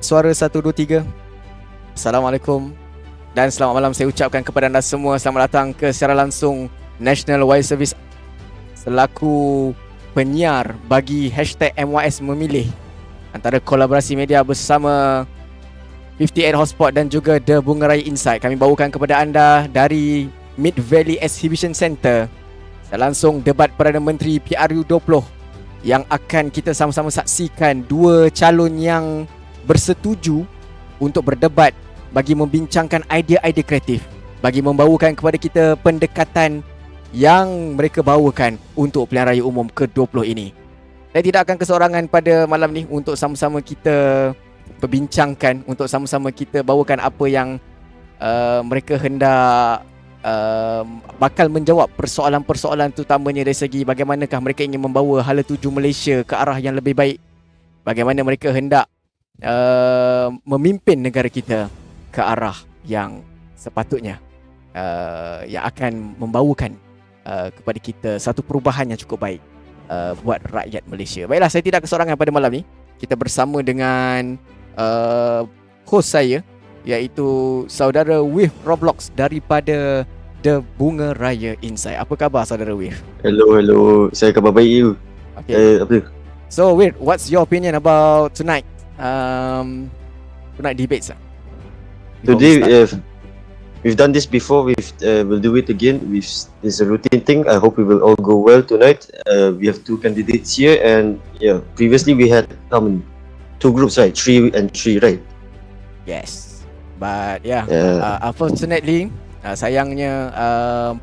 Suara 1, 2, 3. Assalamualaikum dan selamat malam saya ucapkan kepada anda semua. Selamat datang ke secara langsung National Wire Service selaku penyiar bagi hashtag MYS Memilih, antara kolaborasi media bersama 58 Hotspot dan juga The Bunga Raya Insight. Kami bawakan kepada anda dari Mid Valley Exhibition Centre secara langsung debat Perdana Menteri PRU-20 yang akan kita sama-sama saksikan dua calon yang bersetuju untuk berdebat bagi membincangkan idea-idea kreatif, bagi membawakan kepada kita pendekatan yang mereka bawakan untuk Pilihan Raya Umum ke-20 ini. Saya tidak akan keseorangan pada malam ni untuk sama-sama kita perbincangkan, untuk sama-sama kita bawakan apa yang mereka hendak bakal menjawab persoalan-persoalan, terutamanya dari segi bagaimanakah mereka ingin membawa hala tuju Malaysia ke arah yang lebih baik, bagaimana mereka hendak memimpin negara kita ke arah yang sepatutnya, yang akan membawakan kepada kita satu perubahan yang cukup baik buat rakyat Malaysia. Baiklah, saya tidak keseorangan pada malam ni. Kita bersama dengan host saya, iaitu saudara Wif Roblox daripada The Bunga Raya Insight. Apa khabar saudara Wif? Hello. Saya khabar baik you. Okay. Apa? So Wif, what's your opinion about tonight debates? Today we've done this before. We'll do it again. It's a routine thing. I hope it will all go well tonight. We have two candidates here, and yeah, previously we had two groups, right? 3 and 3, right? Yes, but unfortunately, sayangnya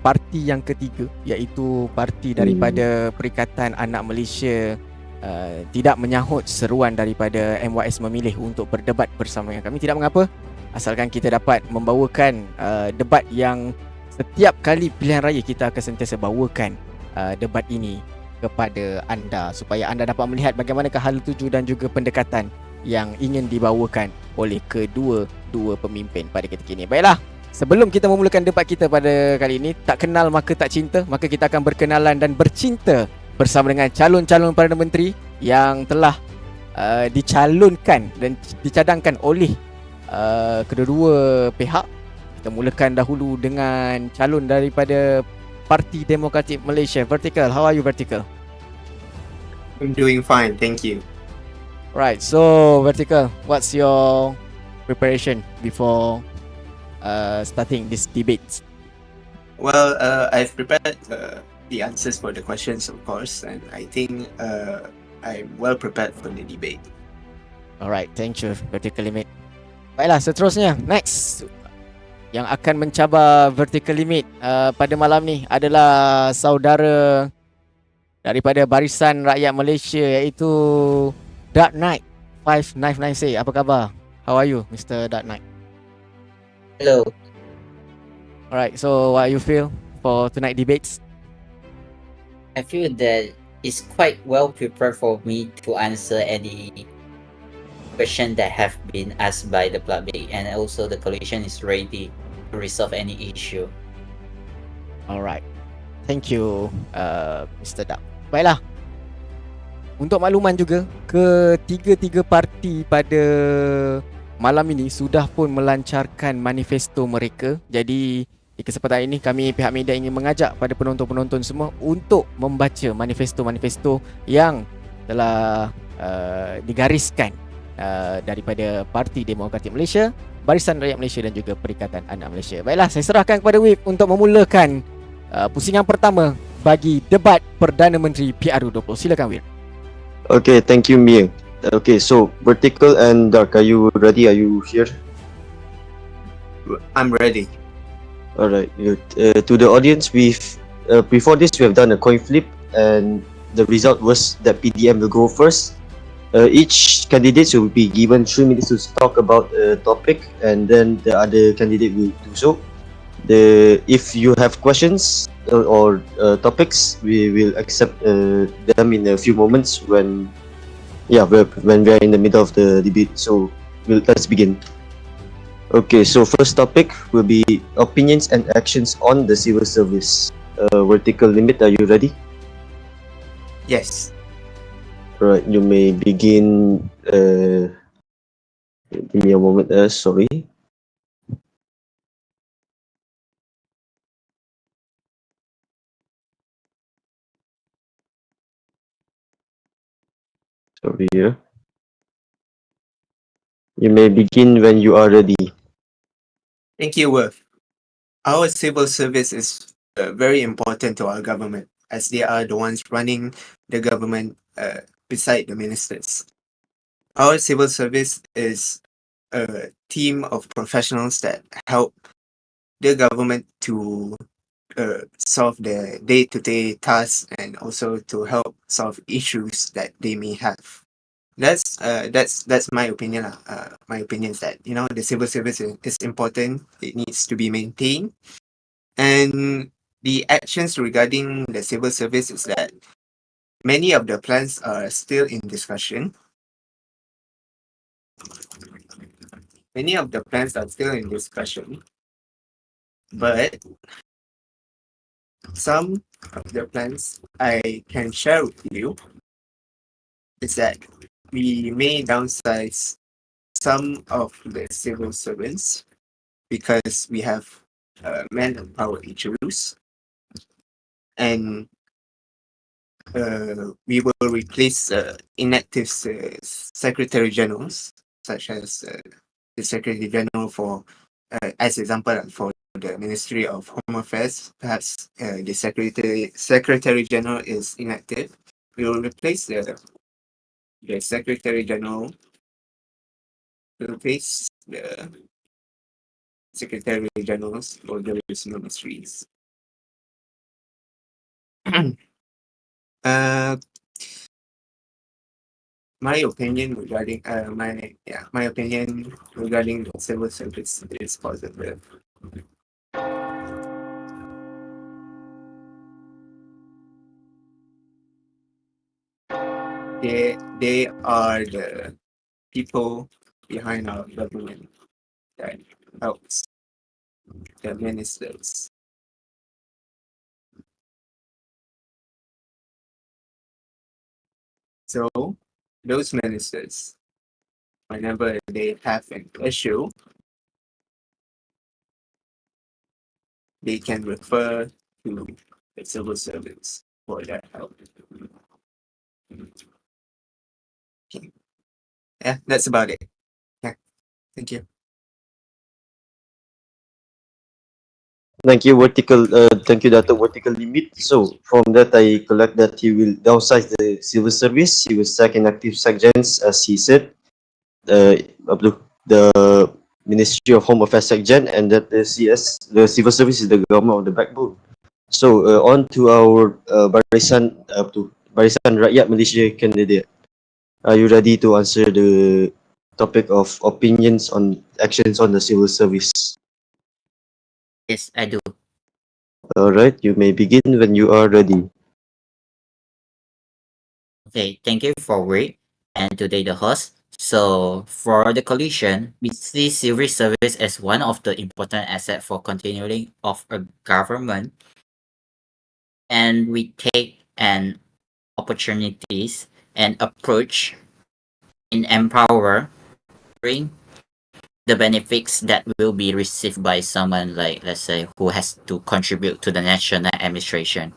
parti yang ketiga, iaitu parti daripada Perikatan Anak Malaysia, tidak menyahut seruan daripada MYS Memilih untuk berdebat bersama dengan kami. Tidak mengapa, asalkan kita dapat membawakan debat yang setiap kali pilihan raya kita akan sentiasa bawakan debat ini kepada anda, supaya anda dapat melihat bagaimanakah hal tuju dan juga pendekatan yang ingin dibawakan oleh kedua-dua pemimpin pada ketika ini. Baiklah, sebelum kita memulakan debat kita pada kali ini, tak kenal maka tak cinta, maka kita akan berkenalan dan bercinta bersama dengan calon-calon Perdana Menteri yang telah dicalonkan dan dicadangkan oleh kedua-dua pihak. Kita mulakan dahulu dengan calon daripada Parti Demokratik Malaysia, Vertical. How are you, Vertical? I'm doing fine, thank you. Right, so Vertical, what's your preparation before starting this debate? Well, I've prepared the answers for the questions, of course, and I think I'm well prepared for the debate. Alright, thank you, VerticalLimit. Baiklah, seterusnya, next yang akan mencabar VerticalLimit pada malam ni adalah saudara daripada Barisan Rakyat Malaysia, iaitu Dark Knight 599. Apa khabar? How are you, Mr. Dark Knight? Hello. Alright, so what you feel for tonight debates? I feel that it's quite well prepared for me to answer any question that have been asked by the public, and also the coalition is ready to resolve any issue. Alright, thank you, Mr. Dak. Baiklah, untuk makluman juga, ketiga-tiga parti pada malam ini sudah pun melancarkan manifesto mereka. Jadi di kesempatan ini kami pihak media ingin mengajak pada penonton-penonton semua untuk membaca manifesto-manifesto yang telah digariskan daripada Parti Demokratik Malaysia, Barisan Rakyat Malaysia dan juga Perikatan Anak Malaysia. Baiklah, saya serahkan kepada Wip untuk memulakan pusingan pertama bagi debat Perdana Menteri PRU-20. Silakan Wip. Okay, thank you Mia. Okay, so Vertical and Dark, are you ready? Are you here? I'm ready. Alright, to the audience, before this we have done a coin flip, and the result was that PDM will go first. Each candidate will be given 3 minutes to talk about a topic, and then the other candidate will do so. If you have questions or topics, we will accept them in a few moments when we are in the middle of the debate. So let's begin. Okay, so first topic will be opinions and actions on the civil service. VerticalLimit, are you ready? Yes. Right, you may begin. Give me a moment. Sorry. Sorry. You may begin when you are ready. Thank you, Worth. Our civil service is very important to our government, as they are the ones running the government beside the ministers. Our civil service is a team of professionals that help the government to solve their day-to-day tasks and also to help solve issues that they may have. That's my opinion. My opinion is that the civil service is important. It needs to be maintained, and the actions regarding the civil service is that many of the plans are still in discussion. Many of the plans are still in discussion, but some of the plans I can share with you is that we may downsize some of the civil servants because we have manpower issues, and we will replace inactive secretary generals, such as the secretary general for, as example, for the Ministry of Home Affairs. Perhaps the secretary general is inactive. We will replace the secretary general. Replace the secretary generals for those ministries. My opinion regarding my opinion regarding the civil service is positive. They are the people behind our government that helps the ministers. So those ministers, whenever they have an issue, they can refer to the civil service for their help. Okay. Yeah, that's about it. Yeah, thank you. Thank you, Thank you, Datuk VerticalLimit. So from that, I collect that he will downsize the civil service. He will sack inactive sergeants, as he said, of the Ministry of Home Affairs Section, and that the civil service is the government of the backbone. So on to our Barisan Rakyat Malaysia candidate. Are you ready to answer the topic of opinions on actions on the civil service? Yes, I do. All right, you may begin when you are ready. Okay, thank you for Rick and today the host. So for the coalition, we see civil service as one of the important assets for continuing of a government, and we take an opportunities and approach in empowering the benefits that will be received by someone like, let's say, who has to contribute to the national administration.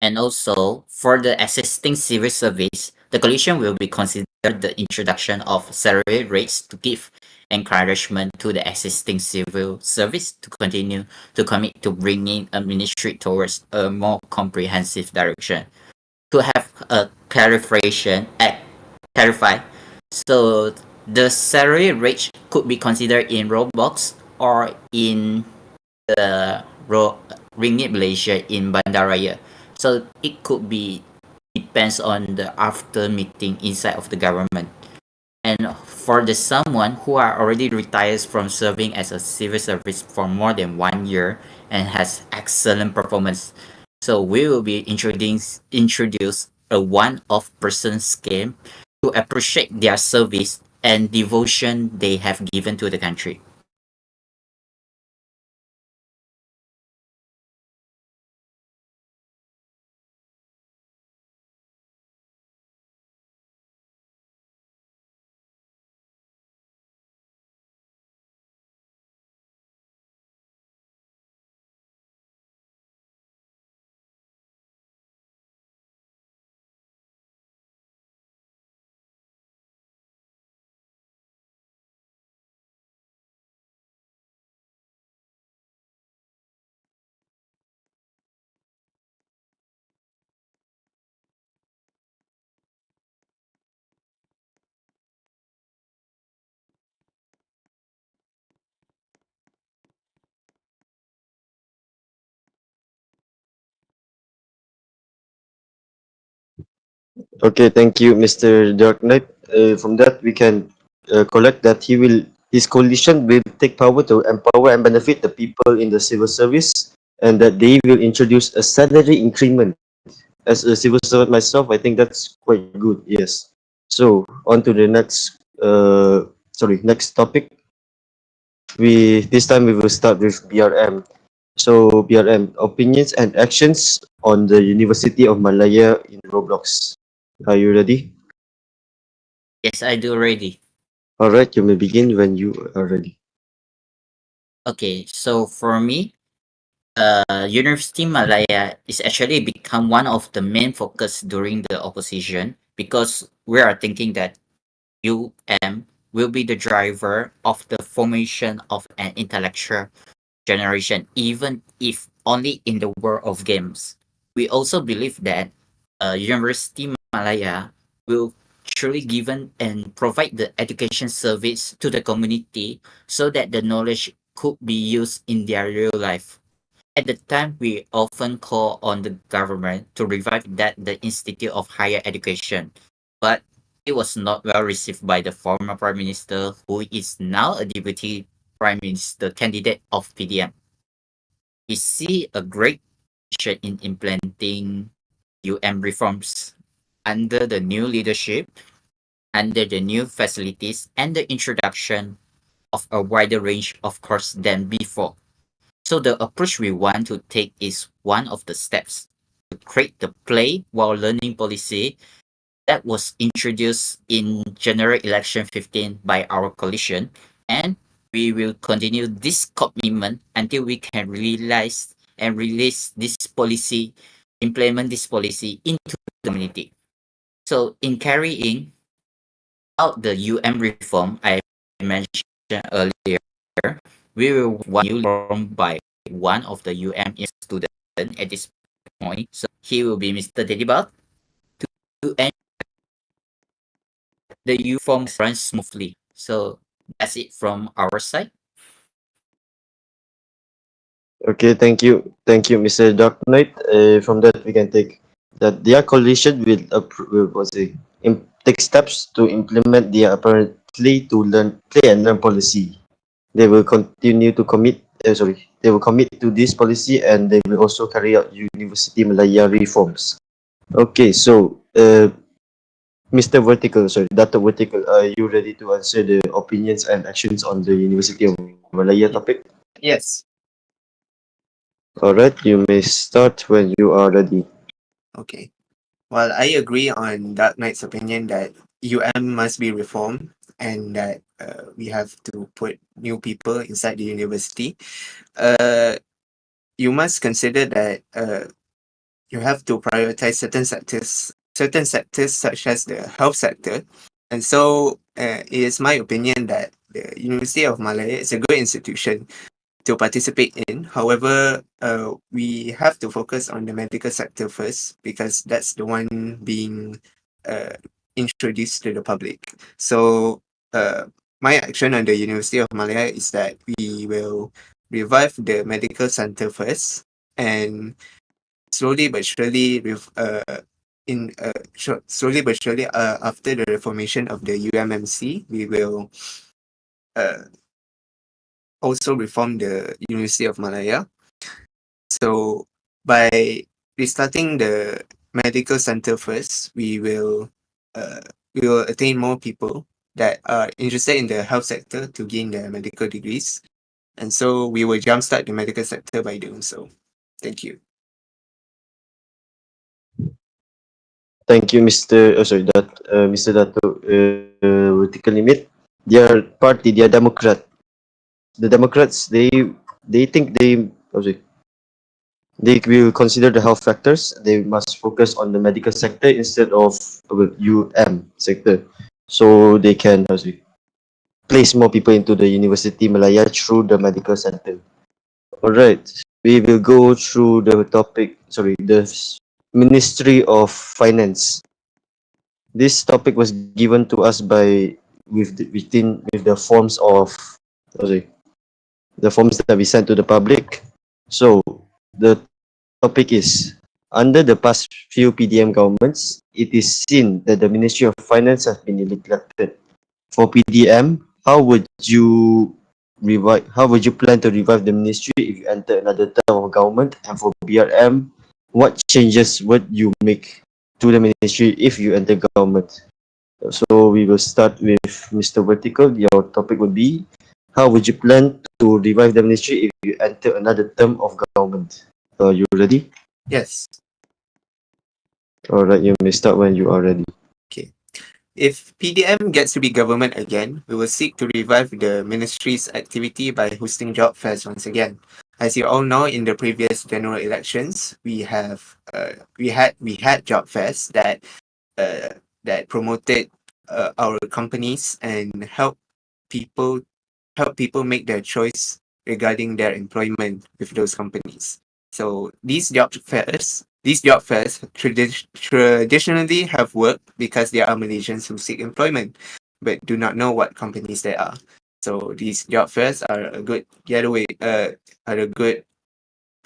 And also, for the existing civil service, the coalition will be considered the introduction of salary rates to give encouragement to the existing civil service to continue to commit to bringing a ministry towards a more comprehensive direction. To have a clarify, so the salary rate could be considered in Roblox or in the Ringgit Malaysia in Bandaraya. So it could be depends on the after meeting inside of the government. And for the someone who are already retired from serving as a civil service for more than 1 year and has excellent performance, so we will be introduce a one-off person scheme to appreciate their service and devotion they have given to the country. Okay, thank you, Mr. Dark Knight. From that, we can collect that his coalition will take power to empower and benefit the people in the civil service, and that they will introduce a salary increment. As a civil servant myself, I think that's quite good. Yes. So on to the next topic. This time we will start with BRM. So BRM, opinions and actions on the University of Malaya in Roblox. Are you ready? Yes, I do already. All right, you may begin when you are ready. Okay, so for me, University Malaya is actually become one of the main focus during the opposition because we are thinking that UM will be the driver of the formation of an intellectual generation, even if only in the world of games. We also believe that University Malaya will truly given and provide the education service to the community so that the knowledge could be used in their real life. At the time, we often call on the government to revive that the Institute of Higher Education, but it was not well received by the former Prime Minister, who is now a Deputy Prime Minister candidate of PDM. We see a great potential in implementing UM reforms under the new leadership, under the new facilities, and the introduction of a wider range of course than before. So the approach we want to take is one of the steps to create the play while learning policy that was introduced in General Election 15 by our coalition, and we will continue this commitment until we can realize and release this policy, implement this policy into the community. So in carrying out the UM reform I mentioned earlier, we will want new reform by one of the UM student at this point. So he will be Mr. Dedibal to end the U form runs smoothly. So that's it from our side. Okay, thank you, Mr. Dark Knight. From that, we can take that their coalition take steps to implement their apparently to learn play and learn policy. They will continue to commit. They will commit to this policy, and they will also carry out University Malaya reforms. Okay, so Mr. Dato Vertical, are you ready to answer the opinions and actions on the University of Malaya topic? Yes. All right, you may start when you are ready. Okay. Well, I agree on Dark Knight's opinion that UM must be reformed and that we have to put new people inside the university. You must consider that you have to prioritize certain sectors such as the health sector. And so it is my opinion that the University of Malaya is a good institution to participate in. However, we have to focus on the medical sector first because that's the one being uh, introduced to the public. So, my action on the University of Malaya is that we will revive the medical center first, and slowly but surely slowly but surely after the reformation of the UMMC, we will uh, also reform the University of Malaya. So by restarting the medical center first, we will attain more people that are interested in the health sector to gain their medical degrees. And so we will jumpstart the medical sector by doing so. Thank you. Thank you, Mr. Dato VerticalLimit. Their party, they are Democrat. The Democrats, they think they will consider the health factors. They must focus on the medical sector instead of sector, so they can place more people into the University Malaya through the medical center. All right, we will go through the topic. The Ministry of Finance. This topic was given to us by with the forms of the forms that we sent to the public. So the topic is, under the past few PDM governments, it is seen that the Ministry of Finance has been neglected. For PDM, how would you plan to revive the ministry if you enter another term of government? And for BRM, what changes would you make to the ministry if you enter government? So we will start with Mr. Vertical. Your topic would be, how would you plan to revive the ministry if you enter another term of government? Are you ready? Yes. All right, you may start when you are ready. Okay. If PDM gets to be government again, we will seek to revive the ministry's activity by hosting job fairs once again. As you all know, in the previous general elections, we had job fairs that promoted our companies and help people make their choice regarding their employment with those companies. So these job fairs traditionally have worked because there are Malaysians who seek employment but do not know what companies they are. So these job fairs are a good are a good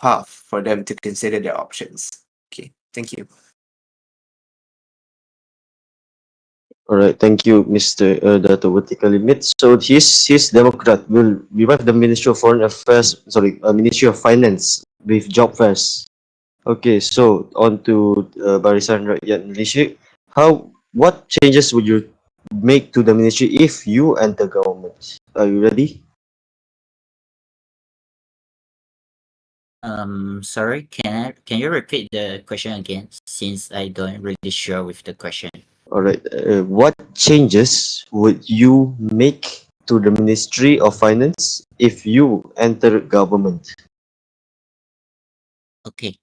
path for them to consider their options. Okay, thank you. All right, thank you, Mr. Dato VerticalLimit. So his Democrat will revive the Ministry of Foreign Affairs, Ministry of Finance with job fairs. Okay, so on to Barisan Rakyat Malaysia. What changes would you make to the ministry if you enter government? Are you ready? Sorry, can you repeat the question again? Since I don't really sure with the question. All right. What changes would you make to the Ministry of Finance if you enter government? Okay.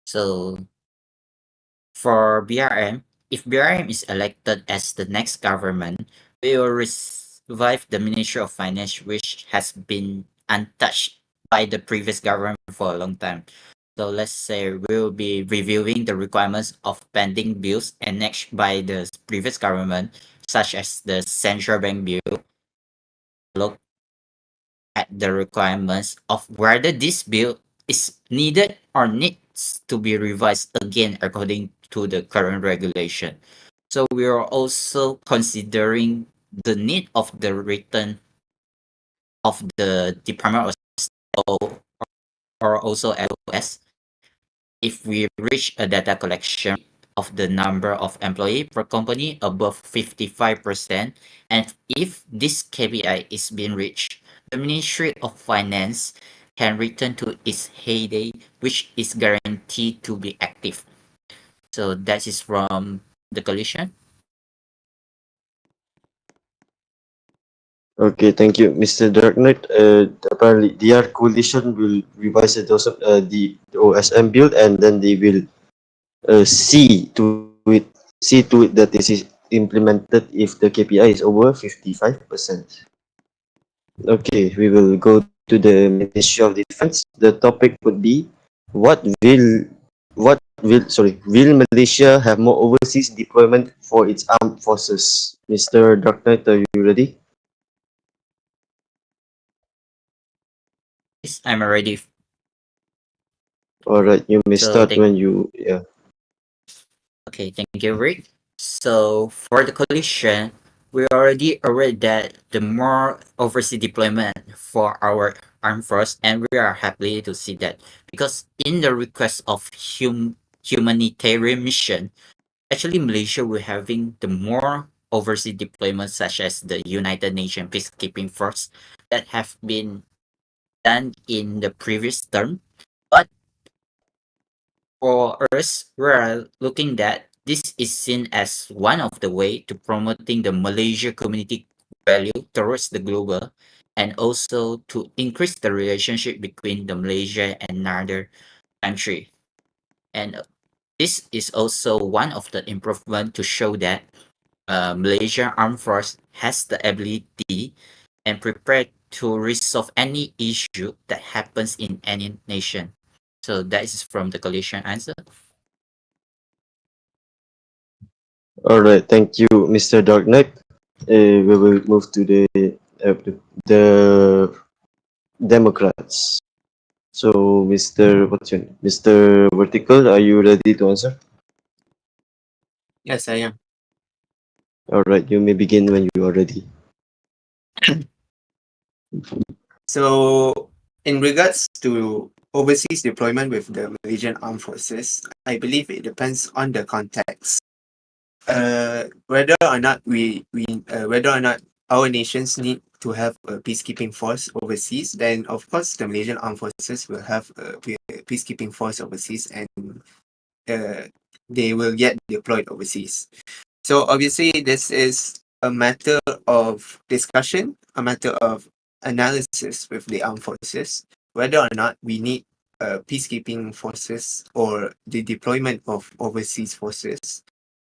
So for BRM, if BRM is elected as the next government, we will revive the Ministry of Finance, which has been untouched by the previous government for a long time. So let's say we'll be reviewing the requirements of pending bills annexed by the previous government, such as the central bank bill. Look at the requirements of whether this bill is needed or needs to be revised again according to the current regulation. So we are also considering the need of the return of the Department of State or also LOS if we reach a data collection of the number of employee per company above 55%, and if this KPI is being reached, the Ministry of Finance can return to its heyday, which is guaranteed to be active. So that is from the coalition. Okay, thank you, Mr. Dark Knight. Apparently, their coalition will revise the OSM bill, and then they will see to it that this is implemented if the KPI is over 55%. Okay, we will go to the Ministry of Defense. The topic would be, will Malaysia have more overseas deployment for its armed forces? Mr. Dark Knight, are you ready? Yes, I'm ready. All right, you may So start thank when you. Yeah. Okay, thank you, Rick. So for the coalition, we're already aware that the more overseas deployment for our armed force, and we are happy to see that because in the request of humanitarian mission, actually Malaysia will having the more overseas deployments such as the United Nations peacekeeping force that have been done in the previous term. But for us, we're looking that this is seen as one of the way to promoting the Malaysia community value towards the global and also to increase the relationship between the Malaysia and another country. And this is also one of the improvement to show that Malaysia Armed Force has the ability and prepared to resolve any issue that happens in any nation. So that is from the coalition answer. All right, thank you, Mr. Dark Knight. We will move to the Democrats. So, Mr. Vertical, are you ready to answer? Yes, I am. All right, you may begin when you are ready. So, in regards to overseas deployment with the Malaysian Armed Forces, I believe it depends on the context. Whether or not whether or not our nations need to have a peacekeeping force overseas, then of course the Malaysian Armed Forces will have a peacekeeping force overseas, and they will get deployed overseas. So obviously, this is a matter of discussion, a matter of analysis with the armed forces, whether or not we need peacekeeping forces or the deployment of overseas forces,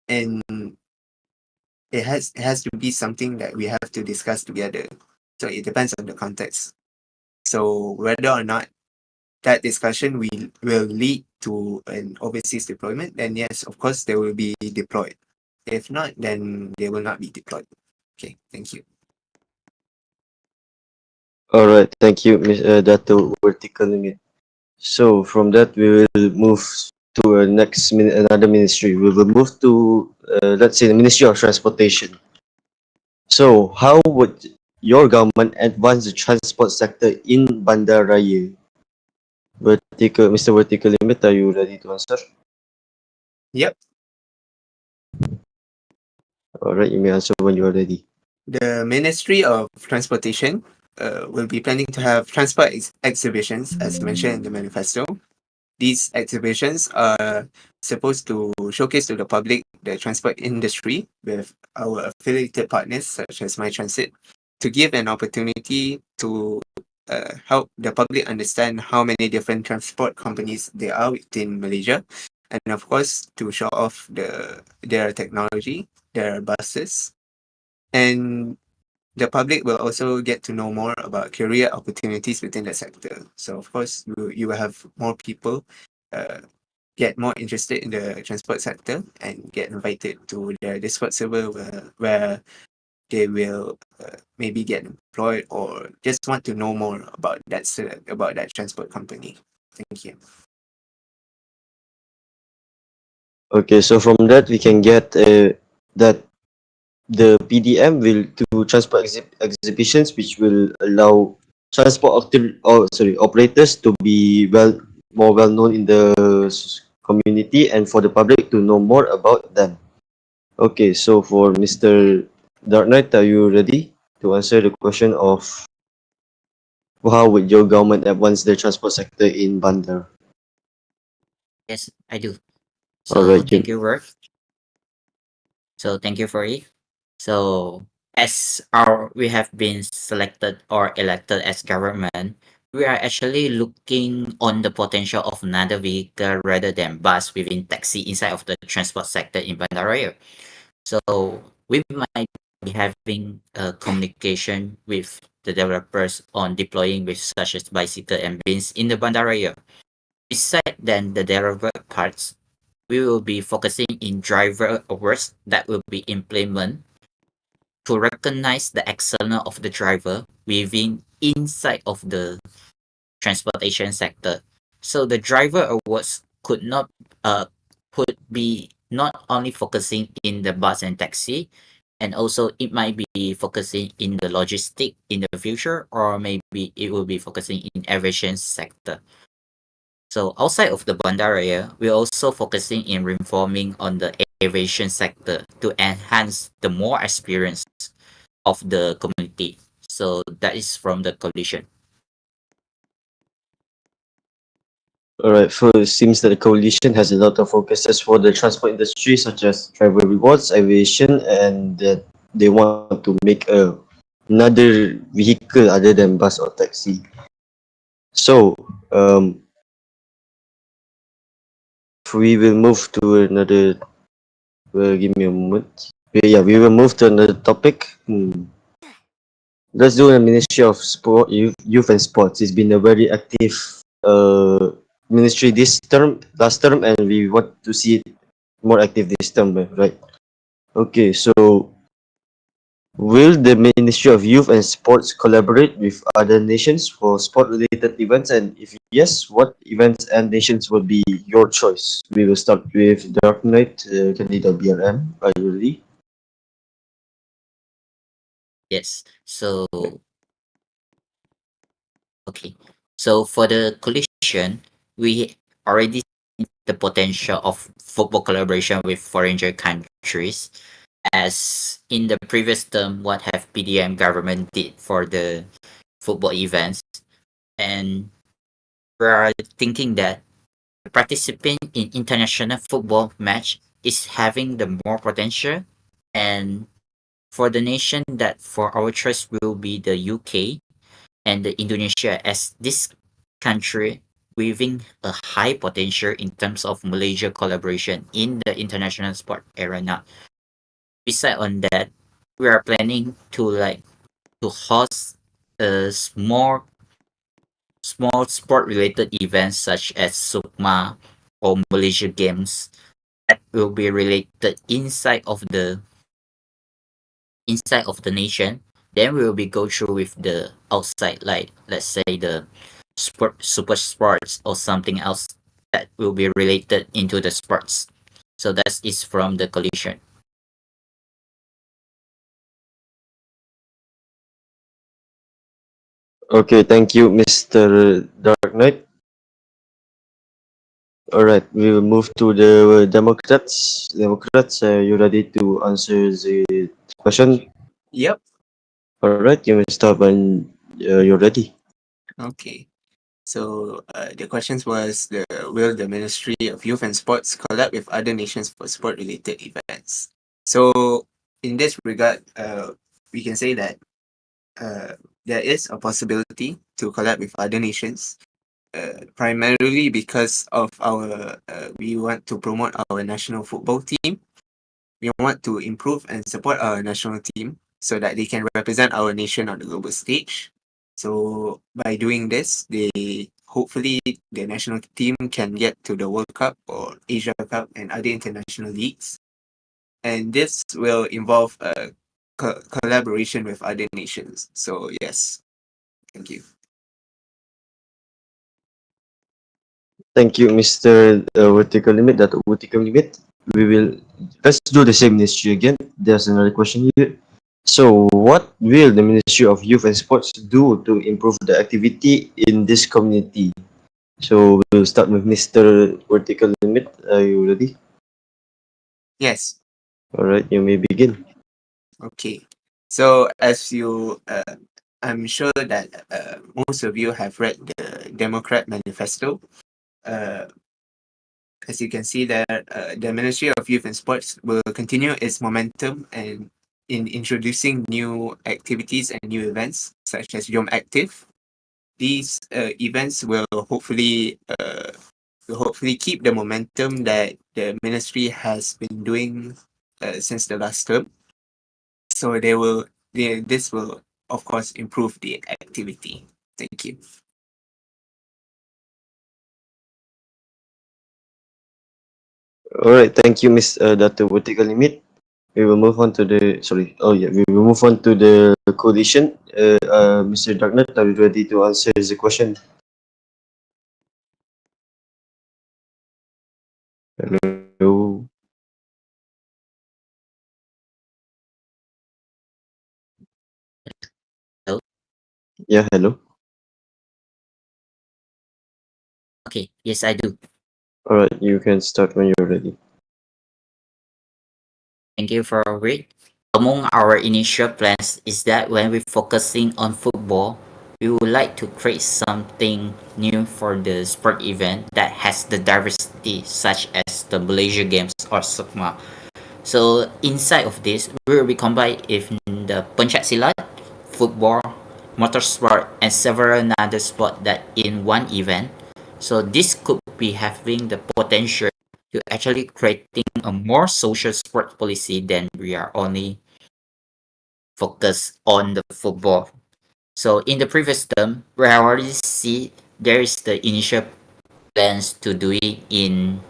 and it has to be something that we have to discuss together. So it depends on the context. So whether or not that discussion will lead to an overseas deployment, then yes, of course, they will be deployed. If not, then they will not be deployed. Okay, thank you. All right, thank you, Dato VerticalLimit. So, from that, we will move to another ministry. We will move to, let's say, the Ministry of Transportation. So, how would your government advance the transport sector in Bandar Raya? Mr. VerticalLimit, are you ready to answer? Yep. All right, you may answer when you are ready. The Ministry of Transportation will be planning to have transport exhibitions, as mentioned in the manifesto. These exhibitions are supposed to showcase to the public the transport industry with our affiliated partners, such as My Transit, to give an opportunity to help the public understand how many different transport companies there are within Malaysia, and of course to show off their technology, their buses, and the public will also get to know more about career opportunities within the sector. So of course, you will have more people uh, get more interested in the transport sector and get invited to the Discord server where they will maybe get employed or just want to know more about that transport company. Thank you. Okay, so from that, we can get that the PDM will do transport exhibitions, which will allow operators to be more well known in the community and for the public to know more about them. Okay, so for Mr. Dark Knight, are you ready to answer the question of how would your government advance the transport sector in Bandar? Yes, I do. All So right, thank you, Worth. So thank you for it. So as our we have been selected or elected as government, we are actually looking on the potential of another vehicle rather than bus within taxi inside of the transport sector in Bandaraya. So we might be having a communication with the developers on deploying with such as bicycle and bins in the Bandaraya. Besides then the developer parts, we will be focusing in driver awards that will be implemented to recognize the excellence of the driver within inside of the transportation sector. So the driver awards could be not only focusing in the bus and taxi, and also it might be focusing in the logistic in the future, or maybe it will be focusing in aviation sector. So outside of the Bandaraya, we're also focusing in reforming on the aviation sector to enhance the more experience of the community. So that is from the coalition. Alright, so it seems that the coalition has a lot of focuses for the transport industry, such as driver rewards, aviation, and that they want to make another vehicle other than bus or taxi. So, we will move to another. Give me a moment. Yeah, we will move to another topic. Let's do the Ministry of Sport, Youth and Sports. It's been a very active ministry last term, and we want to see it more active this term, right? Okay, so will the Ministry of Youth and Sports collaborate with other nations for sport-related events? And if yes, what events and nations will be your choice? We will start with Dark Knight, candidate BRM. Are you ready? Yes. So okay. So for the coalition, we already see the potential of football collaboration with foreign countries. As in the previous term, what have PDM government did for the football events, and we are thinking that participating in international football match is having the more potential, and for the nation that for our choice will be the UK and the Indonesia, as this country having a high potential in terms of Malaysia collaboration in the international sport arena. Beside on that, we are planning to host a small sport related events such as Sukma or Malaysia Games that will be related inside of the nation. Then we will be go through with the outside, like let's say the super sports or something else that will be related into the sports. So that is from the coalition. Okay, thank you, Mr. Dark Knight. All right, we will move to the Democrats. Democrats, are you ready to answer the question? Yep. All right, you may start when you're ready. Okay. So the questions was will the Ministry of Youth and Sports collab with other nations for sport-related events? So in this regard, we can say that there is a possibility to collab with other nations, primarily because of our we want to promote our national football team. We want to improve and support our national team so that they can represent our nation on the global stage. So by doing this, hopefully the national team can get to the World Cup or Asia Cup and other international leagues. And this will involve a collaboration with other nations. So yes, thank you. Thank you, Mr. Vertical Limit. Datuk Vertical Limit. Let's do the same ministry again. There's another question here. So, what will the Ministry of Youth and Sports do to improve the activity in this community? So, we'll start with Mr. Vertical Limit. Are you ready? Yes. All right, you may begin. Okay. So as I'm sure that most of you have read the Democrat Manifesto. Uh, as you can see that the Ministry of Youth and Sports will continue its momentum and in introducing new activities and new events such as Yom Active. These events will hopefully keep the momentum that the ministry has been doing since the last term. So this will of course improve the activity. Thank you. All right, thank you, Miss Dato Vertical Limit. We will move on to the we will move on to the coalition. Mr. Darknet, are you ready to answer the question? Hello. Hello? Yeah, hello. Okay, yes, I do. All right, you can start when you're ready. Thank you for it. Among our initial plans is that when we're focusing on football, we would like to create something new for the sport event that has the diversity such as the Malaysia Games or SUKMA. So inside of this, we will be combined in the pencak silat, football, motorsport, and several other sport that in one event. So this could be having the potential to actually creating a more social sport policy than we are only focused on the football. So in the previous term, we already see there is the initial plans to doing in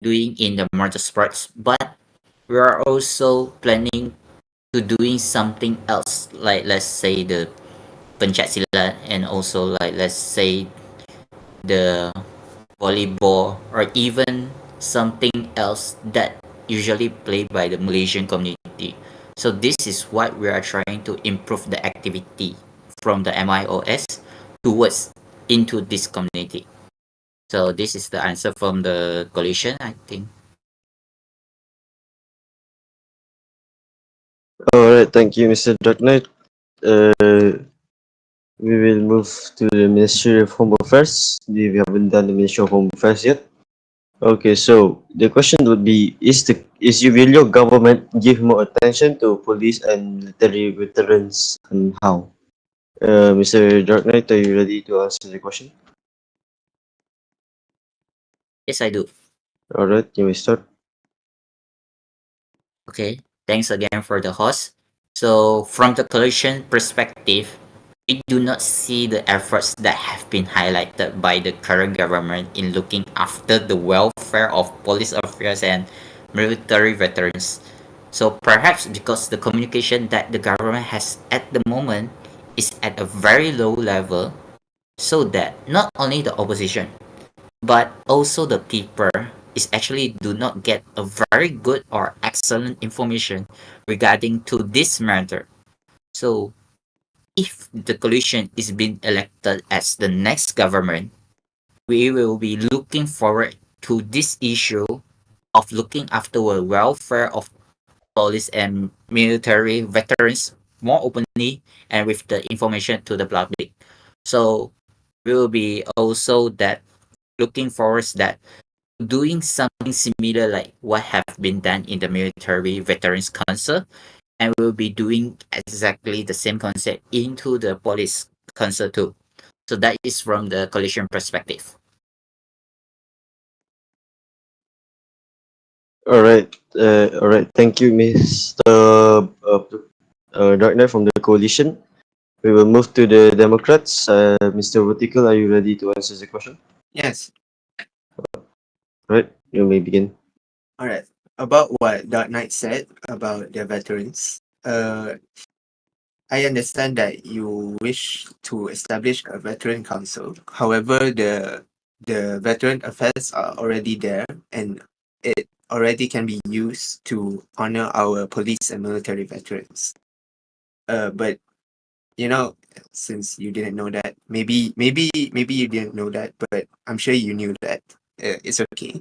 the motorsports, but we are also planning to doing something else, like let's say the pencak silat, and also like let's say the volleyball, or even something else that usually played by the Malaysian community. So this is what we are trying to improve the activity from the MIOS towards into this community. So this is the answer from the coalition, I think. All right, thank you, Mr. Dark Knight. We will move to the Ministry of Home Affairs. We haven't done the Ministry of Home Affairs yet. Okay, so the question would be: will your government give more attention to police and military veterans, and how? Mr. Dark Knight, are you ready to answer the question? Yes, I do. All right, you may start. Okay, thanks again for the host. So, from the coalition perspective, we do not see the efforts that have been highlighted by the current government in looking after the welfare of police officers and military veterans. So, perhaps because the communication that the government has at the moment is at a very low level, so that not only the opposition but also the people is actually do not get a very good or excellent information regarding to this matter. So if the coalition is being elected as the next government, we will be looking forward to this issue of looking after the welfare of police and military veterans more openly and with the information to the public. So we will be also that looking forward that doing something similar like what have been done in the military veterans council, and we'll be doing exactly the same concept into the police council too. So that is from the coalition perspective. All right. Thank you, Mr. Dark Knight from the coalition. We will move to the Democrats. Mr. Vertical, are you ready to answer the question? Yes. Right, you may begin. All right. About what Dark Knight said about the veterans, I understand that you wish to establish a veteran council. However, the veteran affairs are already there, and it already can be used to honor our police and military veterans. But you know, since you didn't know that, maybe you didn't know that, but I'm sure you knew that. It's okay.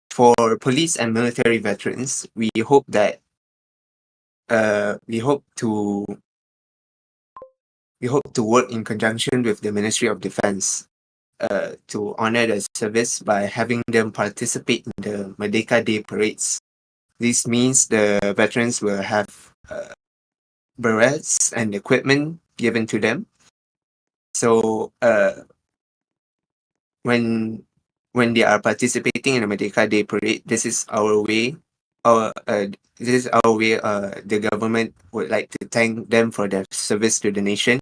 For police and military veterans, we hope that we hope to work in conjunction with the Ministry of Defense to honor their service by having them participate in the Merdeka Day parades. This means the veterans will have berets and equipment given to them. So when they are participating in the Merdeka Day parade, this is our way. The government would like to thank them for their service to the nation,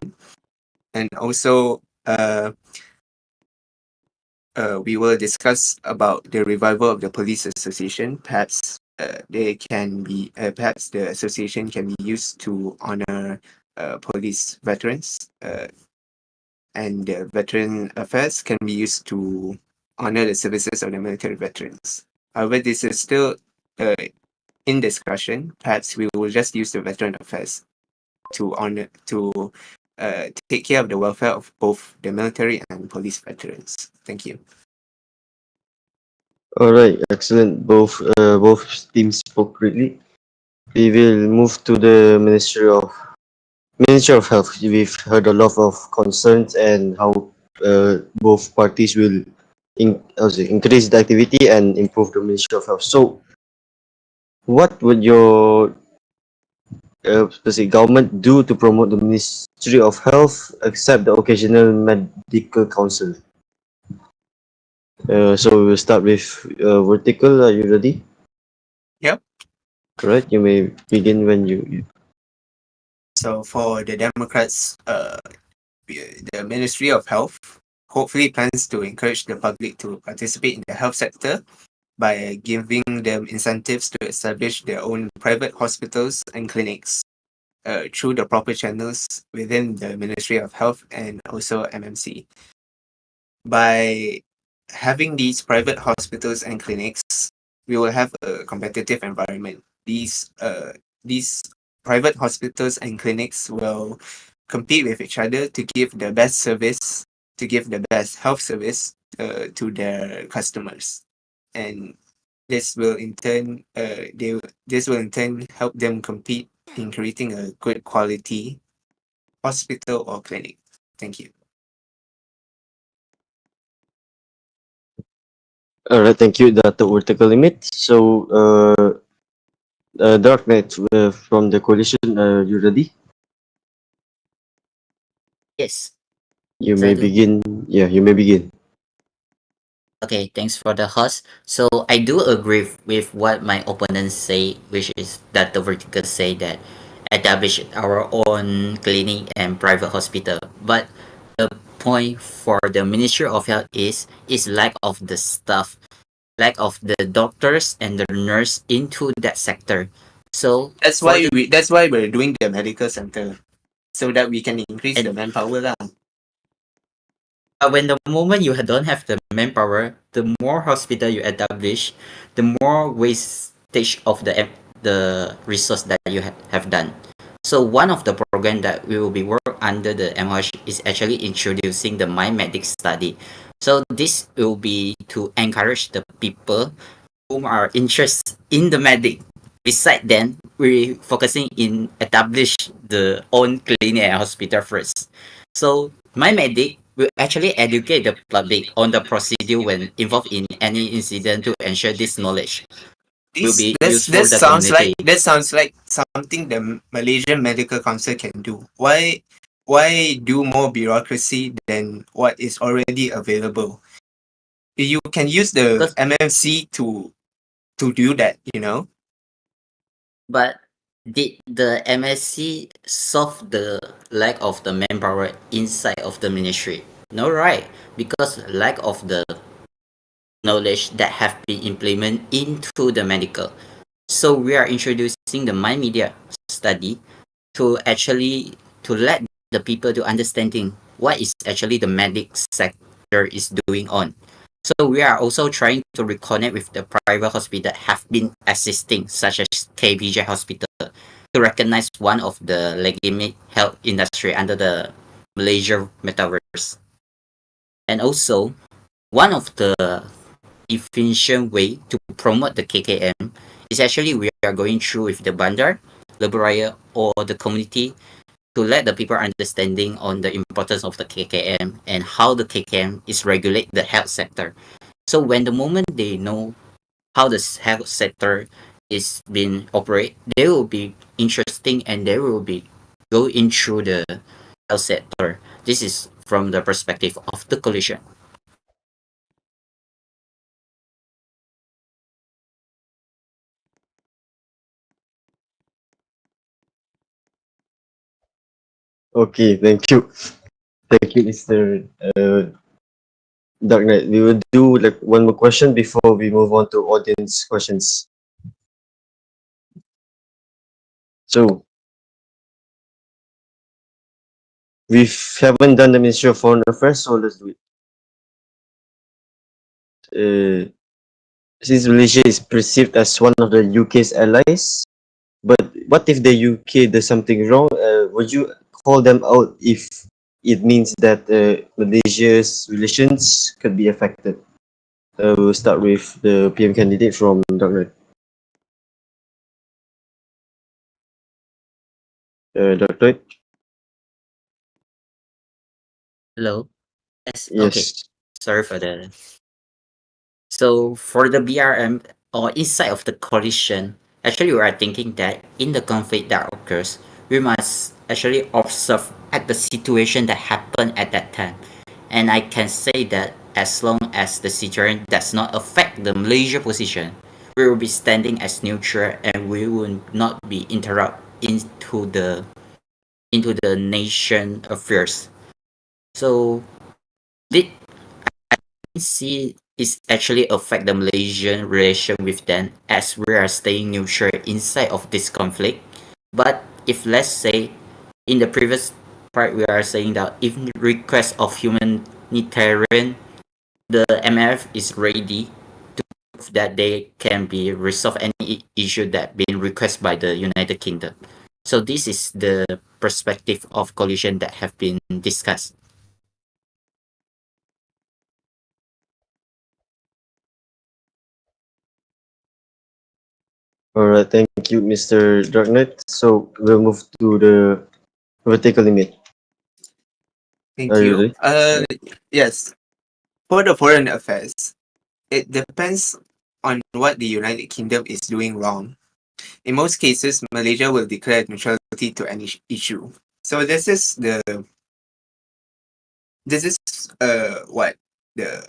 and also we will discuss about the revival of the police association. Perhaps perhaps the association can be used to honor police veterans. and the veteran affairs can be used to honor the services of the military veterans. However, this is still in discussion. Perhaps we will just use the veteran affairs to honor to take care of the welfare of both the military and police veterans. Thank you. All right, excellent. Both teams spoke greatly. We will move to the Ministry of Health. We've heard a lot of concerns and how both parties will increase the activity and improve the Ministry of Health. So, what would your government do to promote the Ministry of Health, except the occasional medical council? So we'll start with vertical. Are you ready? Yep. Correct. You may begin when you. So for the Democrats, the Ministry of Health hopefully plans to encourage the public to participate in the health sector by giving them incentives to establish their own private hospitals and clinics through the proper channels within the Ministry of Health and also MMC. By having these private hospitals and clinics, we will have a competitive environment. These private hospitals and clinics will compete with each other to give the best service, to give the best health service to their customers, and this will in turn help them compete in creating a good quality hospital or clinic. Thank you. All right. Thank you, Datuk VerticalLimit. So, Dark Knight from the coalition. You ready? Yes. You may Ready. begin. Yeah, you may begin. Okay, thanks for the host. So I do agree with what my opponents say, which is that the vertical say that establish our own clinic and private hospital. But the point for the Ministry of Health is lack of the staff, lack of the doctors and the nurse into that sector. So That's for why the we're doing the medical center, so that we can increase the manpower lah. when the moment you don't have the manpower, the more hospital you establish, the more wastage of the resource that you have done. So one of the program that we will be work under the MOH is actually introducing the My Medic study. So this will be to encourage the people whom are interested in the medic. Beside then, we focusing in establish the own clinic and hospital first. So My Medic will actually educate the public on the procedure when involved in any incident to ensure this knowledge will be useful This the sounds community. like something the Malaysian Medical Council can do. Why do more bureaucracy than what is already available? You can use the Because MMC to do that, you know. but did the MSC solve the lack of the manpower inside of the ministry? No, right? Because lack of the knowledge that have been implemented into the medical. So we are introducing the My Media study to actually to let the people to understanding what is actually the medic sector is doing on. So we are also trying to reconnect with the private hospital have been assisting, such as KBJ Hospital, to recognize one of the legitimate health industry under the Malaysia metaverse. And also, one of the efficient way to promote the KKM is actually we are going through with the bandar, Leberaya, or the community to let the people understanding on the importance of the KKM and how the KKM is regulate the health sector. So when the moment they know how the health sector is being operate, they will be interesting and they will be going through the health sector. This is from the perspective of the coalition. Okay. Thank you. Thank you, Mr. Dark Knight. We will do like one more question before we move on to audience questions. So, We haven't done the Ministry of Foreign Affairs, so let's do it. Since Malaysia is perceived as one of the UK's allies, but what if the UK does something wrong? Would you call them out if it means that Malaysia's relations could be affected? We'll start with the PM candidate from Dr. Dr. Hello. Yes. Okay. Yes. Sorry for that. So for the BRM or inside of the coalition, actually we are thinking that in the conflict that occurs, we must actually observe at the situation that happened at that time. And I can say that as long as the situation does not affect the Malaysia position, we will be standing as neutral and we will not be interrupt into the nation affairs. So did see is actually affect the Malaysian relation with them as we are staying neutral inside of this conflict. But if let's say in the previous part we are saying that if request of humanitarian, the MF is ready to prove that they can be resolve any issue that been requested by the United Kingdom. So this is the perspective of coalition that have been discussed. All right. Thank you, Mr. Darknight. So we'll move to the vertical limit. Thank Are you you. ready? Yes. For the foreign affairs, it depends on what the United Kingdom is doing wrong. In most cases, Malaysia will declare neutrality to any issue. So this is what the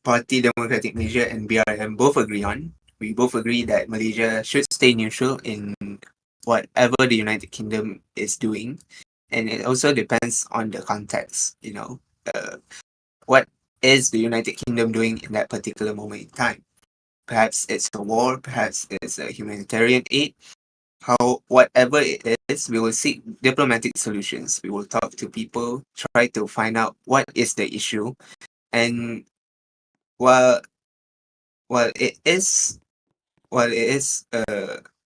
Parti Demokratik Malaysia and BRM both agree on. We both agree that Malaysia should stay neutral in whatever the United Kingdom is doing, and it also depends on the context. What is the United Kingdom doing in that particular moment in time? Perhaps it's a war, perhaps it's a humanitarian aid. Whatever it is, we will seek diplomatic solutions. We will talk to people, try to find out what is the issue, and while it is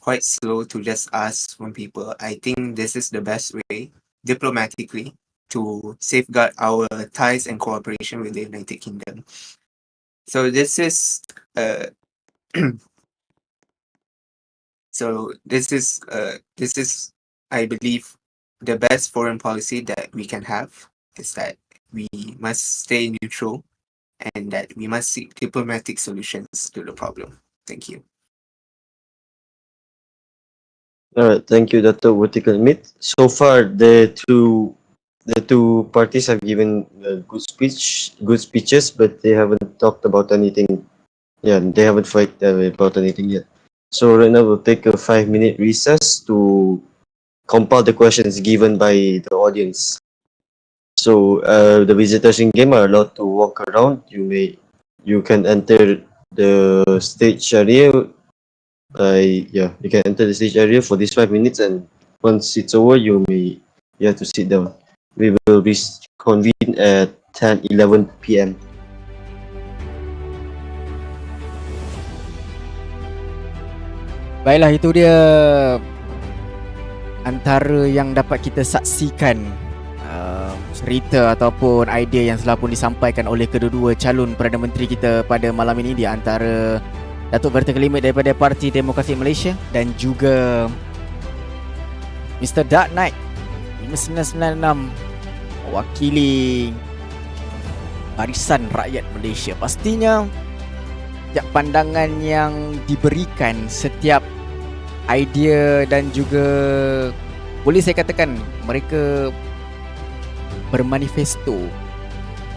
quite slow to just ask from people, I think this is the best way diplomatically to safeguard our ties and cooperation with the United Kingdom. So this is I believe the best foreign policy that we can have is that we must stay neutral and that we must seek diplomatic solutions to the problem. Thank you. All right. Thank you, Dato' Vertical Limit. So far, the two parties have given good speeches, but they haven't talked about anything. Yeah, they haven't fight about anything yet. So right now we'll take a 5-minute recess to compile the questions given by the audience. So the visitors in game are allowed to walk around. You can enter the stage area. You can enter the stage area for these 5 minutes, and once it's over, you have to sit down. We will reconvene at 10:11 p.m. Baiklah, itu dia antara yang dapat kita saksikan cerita ataupun idea yang telah pun disampaikan oleh kedua-dua calon Perdana Menteri kita pada malam ini, di antara Datuk VerticalLimit daripada Parti Demokratik Malaysia dan juga Mr. Dark Knight 5996 mewakili Barisan Rakyat Malaysia. Pastinya setiap pandangan yang diberikan, setiap idea dan juga boleh saya katakan mereka bermanifesto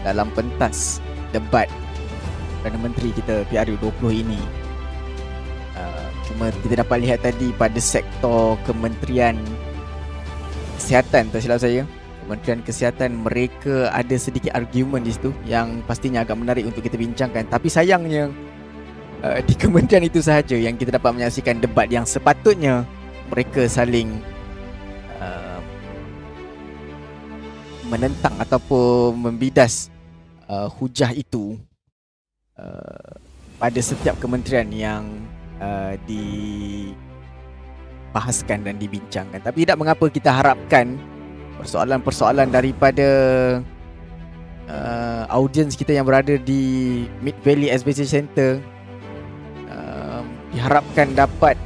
dalam pentas debat Perdana Menteri kita PRU-20 ini. Cuma kita dapat lihat tadi pada sektor Kementerian Kesihatan, tak silap saya, Kementerian Kesihatan, mereka ada sedikit argument di situ yang pastinya agak menarik untuk kita bincangkan. Tapi sayangnya di kementerian itu sahaja yang kita dapat menyaksikan debat yang sepatutnya mereka saling menentang ataupun membidas hujah itu pada setiap kementerian yang dibahaskan dan dibincangkan. Tapi tidak mengapa kita harapkan persoalan-persoalan daripada audiens kita yang berada di Mid Valley SBC Center diharapkan dapat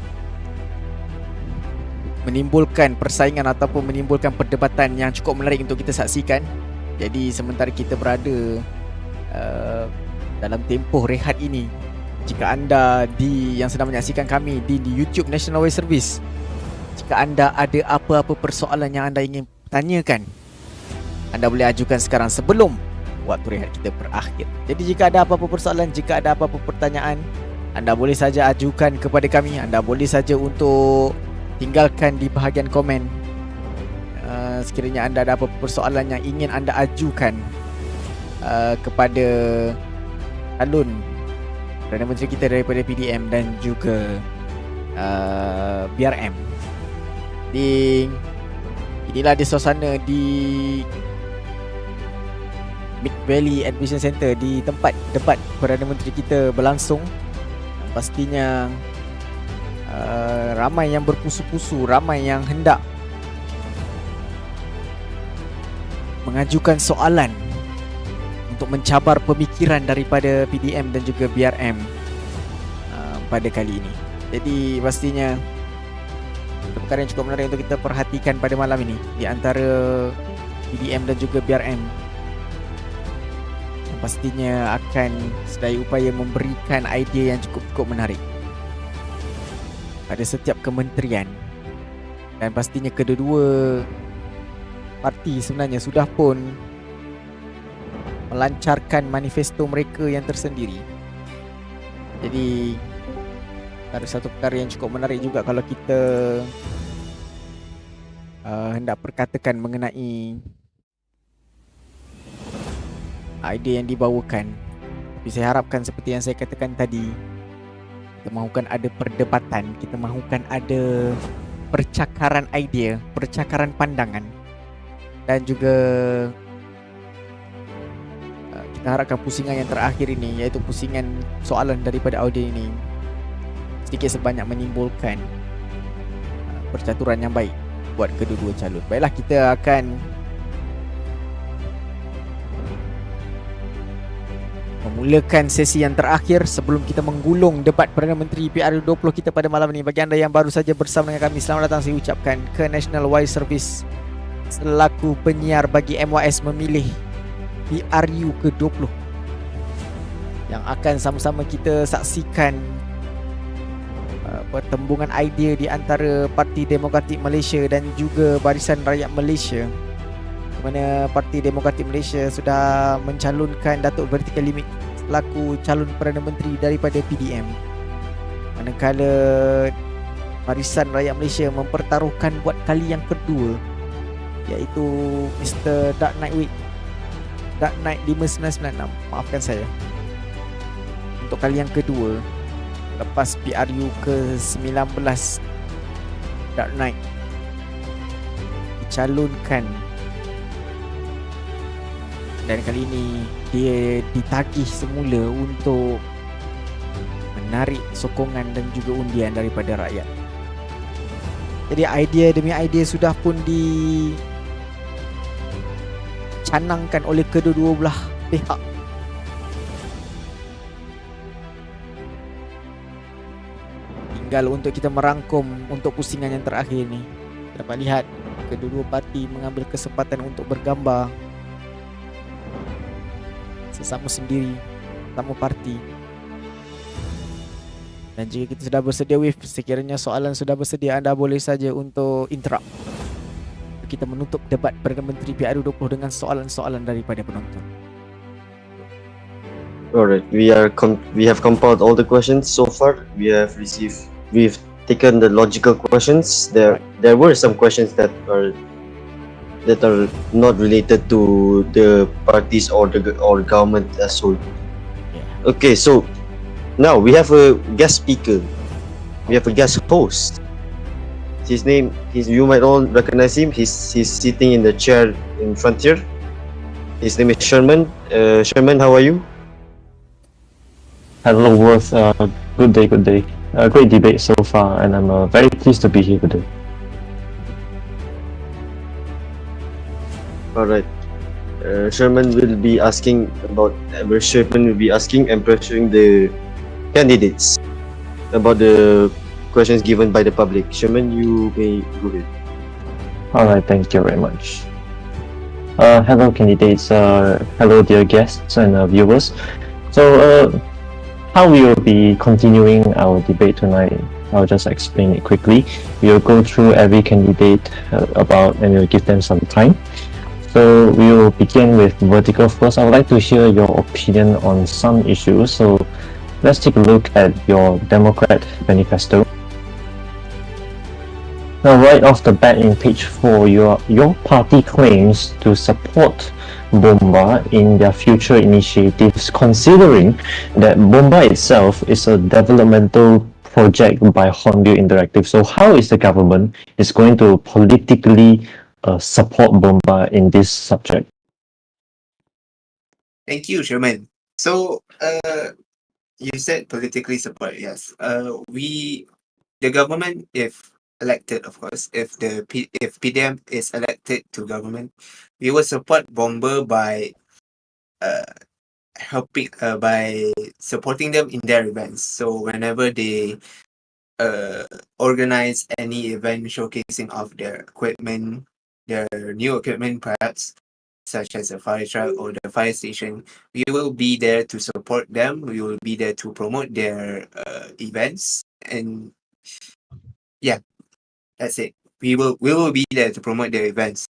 menimbulkan persaingan ataupun menimbulkan perdebatan yang cukup menarik untuk kita saksikan. Jadi sementara kita berada dalam tempoh rehat ini, jika anda yang sedang menyaksikan kami di YouTube National Way Service, jika anda ada apa-apa persoalan yang anda ingin tanyakan, anda boleh ajukan sekarang sebelum waktu rehat kita berakhir. Jadi jika ada apa-apa persoalan, jika ada apa-apa pertanyaan, anda boleh saja ajukan kepada kami. Anda boleh saja untuk tinggalkan di bahagian komen. Sekiranya anda ada apa-apa persoalan yang ingin anda ajukan kepada calon Perdana Menteri kita daripada PDM dan juga BRM. Inilah dia suasana di Mid Valley Admission Center, di tempat debat Perdana Menteri kita berlangsung. Pastinya ramai yang berpusu-pusu, ramai yang hendak mengajukan soalan untuk mencabar pemikiran daripada PDM dan juga BRM pada kali ini. Jadi pastinya perkara yang cukup menarik untuk kita perhatikan pada malam ini di antara PDM dan juga BRM. Pastinya akan sedaya upaya memberikan idea yang cukup menarik pada setiap kementerian. Dan pastinya kedua-dua parti sebenarnya sudah pun melancarkan manifesto mereka yang tersendiri. Jadi ada satu perkara yang cukup menarik juga kalau kita hendak perkatakan mengenai idea yang dibawakan. Tapi saya harapkan seperti yang saya katakan tadi, kita mahukan ada perdebatan, kita mahukan ada percakaran idea, percakaran pandangan, dan juga kita harapkan pusingan yang terakhir ini, iaitu pusingan soalan daripada audio ini, sedikit sebanyak menimbulkan percaturan yang baik buat kedua-dua calon. Baiklah, kita akan memulakan sesi yang terakhir sebelum kita menggulung debat Perdana Menteri PRU-20 kita pada malam ini. Bagi anda yang baru saja bersama dengan kami, selamat datang saya ucapkan ke National Wire Service selaku penyiar bagi MYS memilih PRU ke-20 yang akan sama-sama kita saksikan pertembungan idea di antara Parti Demokratik Malaysia dan juga Barisan Rakyat Malaysia, di mana Parti Demokratik Malaysia sudah mencalonkan Datuk VerticalLimit selaku calon Perdana Menteri daripada PDM, manakala Barisan Rakyat Malaysia mempertaruhkan buat kali yang kedua, iaitu Mr. Dark Knight 5996, maafkan saya, untuk kali yang kedua lepas PRU ke-19 Dark Knight dicalonkan. Dan kali ini dia ditagih semula untuk menarik sokongan dan juga undian daripada rakyat. Jadi idea demi idea sudah pun dicanangkan oleh kedua-dua belah pihak. Tinggal untuk kita merangkum untuk pusingan yang terakhir ni. Dapat lihat kedua-dua parti mengambil kesempatan untuk bergambar sesama sendiri, sesama parti. Dan jika kita sudah bersedia, sekiranya soalan sudah bersedia, anda boleh saja untuk interrupt. Kita menutup debat Perdana Menteri PRU-20 dengan soalan-soalan daripada penonton. Alright, we have compiled all the questions so far. We've taken the logical questions. There were some questions that are not related to the parties or government as whole. Yeah. Okay, so now we have a guest speaker. We have a guest host. His name, you might all recognize him. He's sitting in the chair in front here. His name is Sherman. Sherman, how are you? Hello, Worth. Good day, good day. Great debate so far, and I'm very pleased to be here today. All right. Sherman will be asking Sherman will be asking and pressuring the candidates about the questions given by the public. Sherman, you may go ahead. Alright, thank you very much. Hello, candidates. Hello, dear guests and viewers. So, how we will be continuing our debate tonight, I'll just explain it quickly. We'll go through every candidate and we'll give them some time. So we will begin with Vertical first. I would like to hear your opinion on some issues. So let's take a look at your Democrat manifesto. Now, right off the bat in page 4, your party claims to support Bomba in their future initiatives, considering that Bomba itself is a developmental project by Hornbill Interactive. So how is the government going to politically support Bomba in this subject? Thank you, Sherman. So, you said politically support. Yes. The government, if elected, of course, if PDM is elected to government, we will support Bomber by by supporting them in their events. So whenever they organize any event showcasing of their equipment, their new equipment perhaps, such as a fire truck or the fire station, we will be there to support them. We will be there to promote their events, and yeah, that's it. We will be there to promote their events.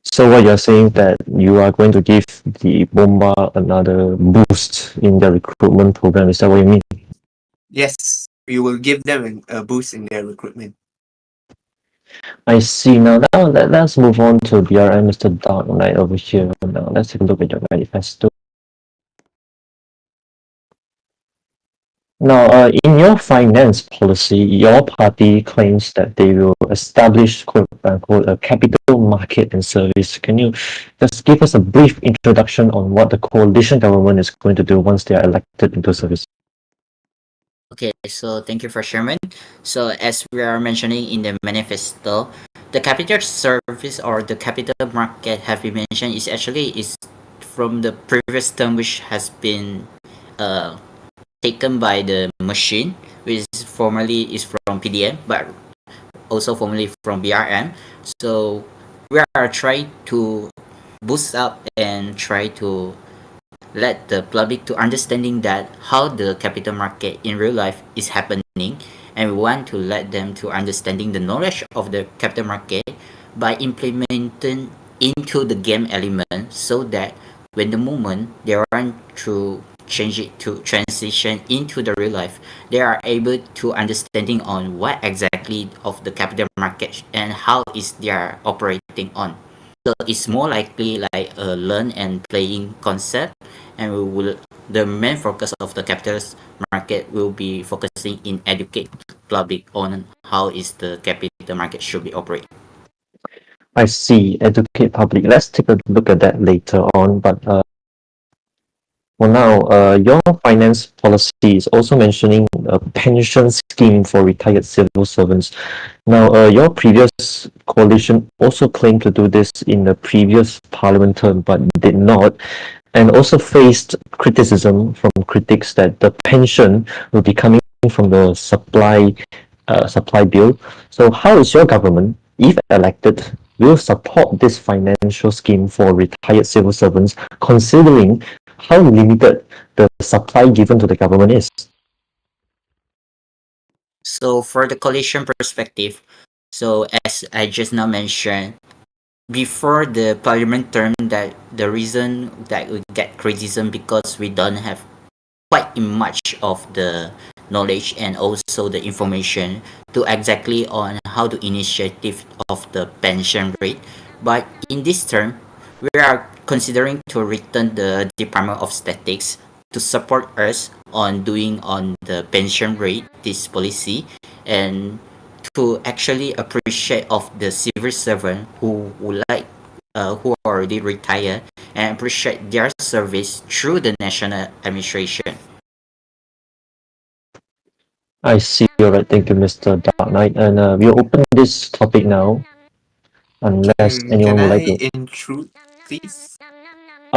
So what you're saying that you are going to give the Bomba another boost in their recruitment program, is that what you mean? Yes, we will give them a boost in their recruitment. I see. Now let's move on to BRM, Mr. Dark Knight over here. Now let's take a look at your manifesto. Now, in your finance policy, your party claims that they will establish, quote unquote, a capital market and service. Can you just give us a brief introduction on what the coalition government is going to do once they are elected into service? Okay, so thank you for Sherman. So as we are mentioning in the manifesto, the capital service or the capital market have been mentioned is from the previous term which has been taken by the machine, which formerly is from PDM, but also formerly from BRM. So we are trying to boost up and try to let the public to understanding that how the capital market in real life is happening, and we want to let them to understanding the knowledge of the capital market by implementing into the game element, so that when the moment they want to change it to transition into the real life, they are able to understanding on what exactly of the capital market and how is they are operating on. So it's more likely like a learn and playing concept, and the main focus of the capitalist market will be focusing in educate public on how is the capital market should be operated. I see. Educate public. Let's take a look at that later on. But for now, your finance policy is also mentioning a pension scheme for retired civil servants. Now, your previous coalition also claimed to do this in the previous parliament term, but did not, and also faced criticism from critics that the pension will be coming from the supply bill. So, how is your government, if elected, will support this financial scheme for retired civil servants, considering how limited the supply given to the government is? So for the coalition perspective, so as I just now mentioned, before the parliament term, that the reason that we get criticism because we don't have quite much of the knowledge and also the information to exactly on how to initiative of the pension rate. But in this term, we are considering to return the Department of Statistics to support us on doing on the pension rate this policy, and to actually appreciate of the civil servant who would like who already retired and appreciate their service through the national administration. I see. All right. Thank you, Mr. Dark Knight. And we'll open this topic now, unless Can anyone would like I to. intrude, please?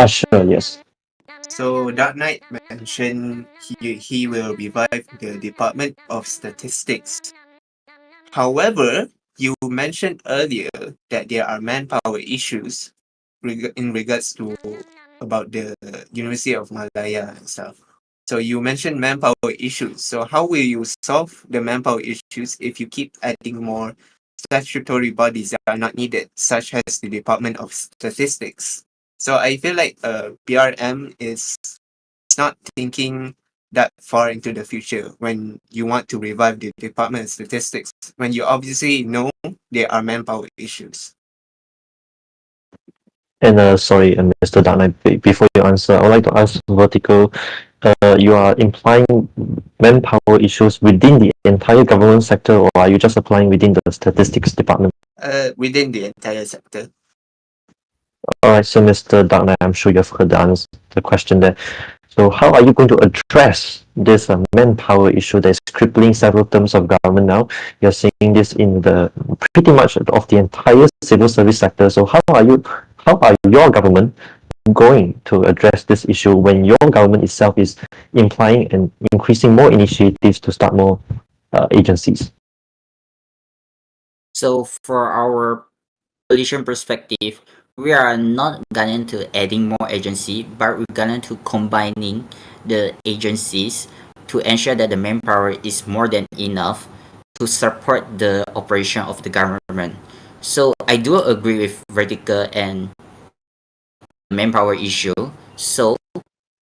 Sure. Yes. So Dark Knight mentioned he will revive the Department of Statistics. However, you mentioned earlier that there are manpower issues in regards to about the University of Malaya and stuff. So you mentioned manpower issues. So how will you solve the manpower issues if you keep adding more statutory bodies that are not needed, such as the Department of Statistics? So I feel like PRM is not thinking that far into the future when you want to revive the Department of Statistics, when you obviously know there are manpower issues. And sorry, Mr. Dark Knight, before you answer, I would like to ask Vertical. You are implying manpower issues within the entire government sector, or are you just applying within the statistics department? Within the entire sector. All right, so Mr. Dark Knight, I'm sure you've heard the question there. So how are you going to address this manpower issue that is crippling several terms of government now? You're seeing this in the pretty much of the entire civil service sector. So how are your government going to address this issue when your government itself is implying and increasing more initiatives to start more agencies? So for our coalition perspective, we are not going to adding more agency, but we're going to combining the agencies to ensure that the manpower is more than enough to support the operation of the government. So I do agree with vertical and manpower issue. So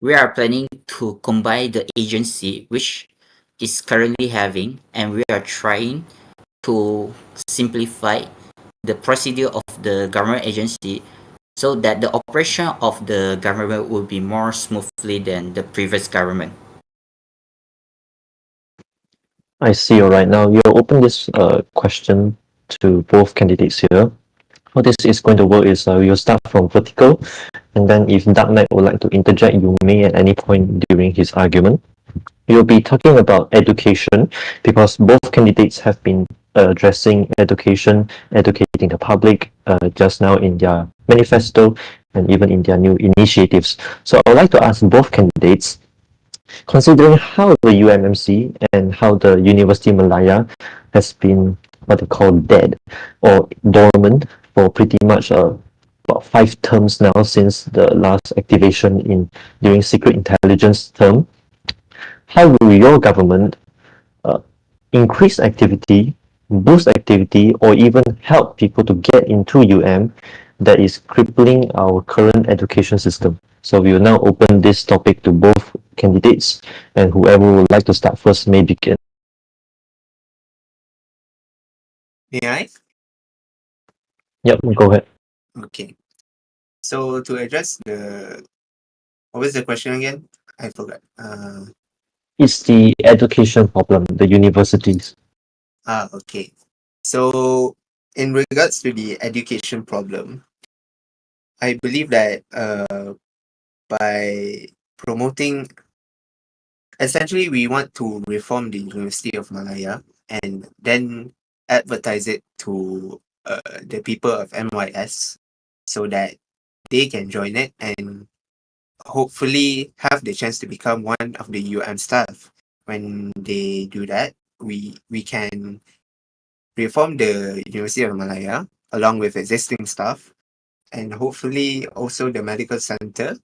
we are planning to combine the agency which is currently having, and we are trying to simplify the procedure of the government agency so that the operation of the government will be more smoothly than the previous government. I see. All right. Now you'll open this question to both candidates here. How this is going to work is we'll start from vertical, and then if Dark Knight would like to interject, you may at any point during his argument. We'll be talking about education because both candidates have been addressing education, educating the public just now in their manifesto and even in their new initiatives. So I would like to ask both candidates, considering how the UMMC and how the University Malaya has been what they call dead or dormant for pretty much about 5 terms now since the last activation in during secret intelligence term. How will your government increase activity, boost activity, or even help people to get into that is crippling our current education system? So we will now open this topic to both candidates, and whoever would like to start first may begin. May I? Yep, go ahead. Okay. So to address what was the question again? I forgot. It's the education problem, the universities. Okay. So in regards to the education problem, I believe that by promoting, essentially we want to reform the University of Malaya and then advertise it to the people of MYS so that they can join it and hopefully have the chance to become one of the staff. When they do that, we can reform the University of Malaya along with existing staff and hopefully also the medical center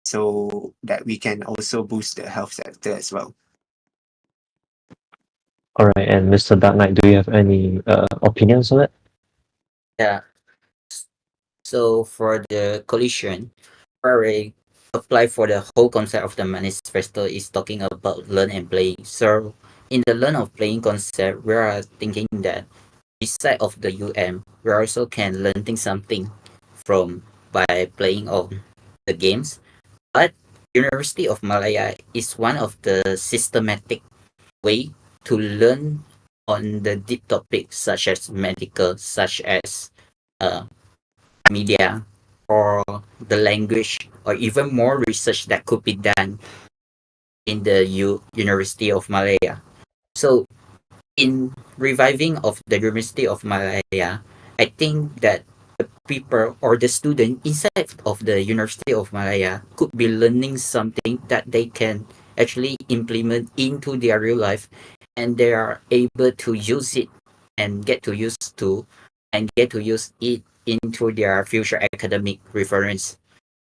so that we can also boost the health sector as well. All right, and Mr. Dark Knight, do you have any opinions on it? Yeah. So for the coalition, where we apply for the whole concept of the manifesto is talking about learn and playing. So in the learn of playing concept, we are thinking that beside of the we also can learning something from by playing of the games. But University of Malaya is one of the systematic way to learn on the deep topics such as medical, such as uh, media or the language or even more research that could be done in the University of Malaya. So in reviving of the University of Malaya, I think that the people or the student inside of the University of Malaya could be learning something that they can actually implement into their real life, and they are able to use it and get to use it into their future academic reference.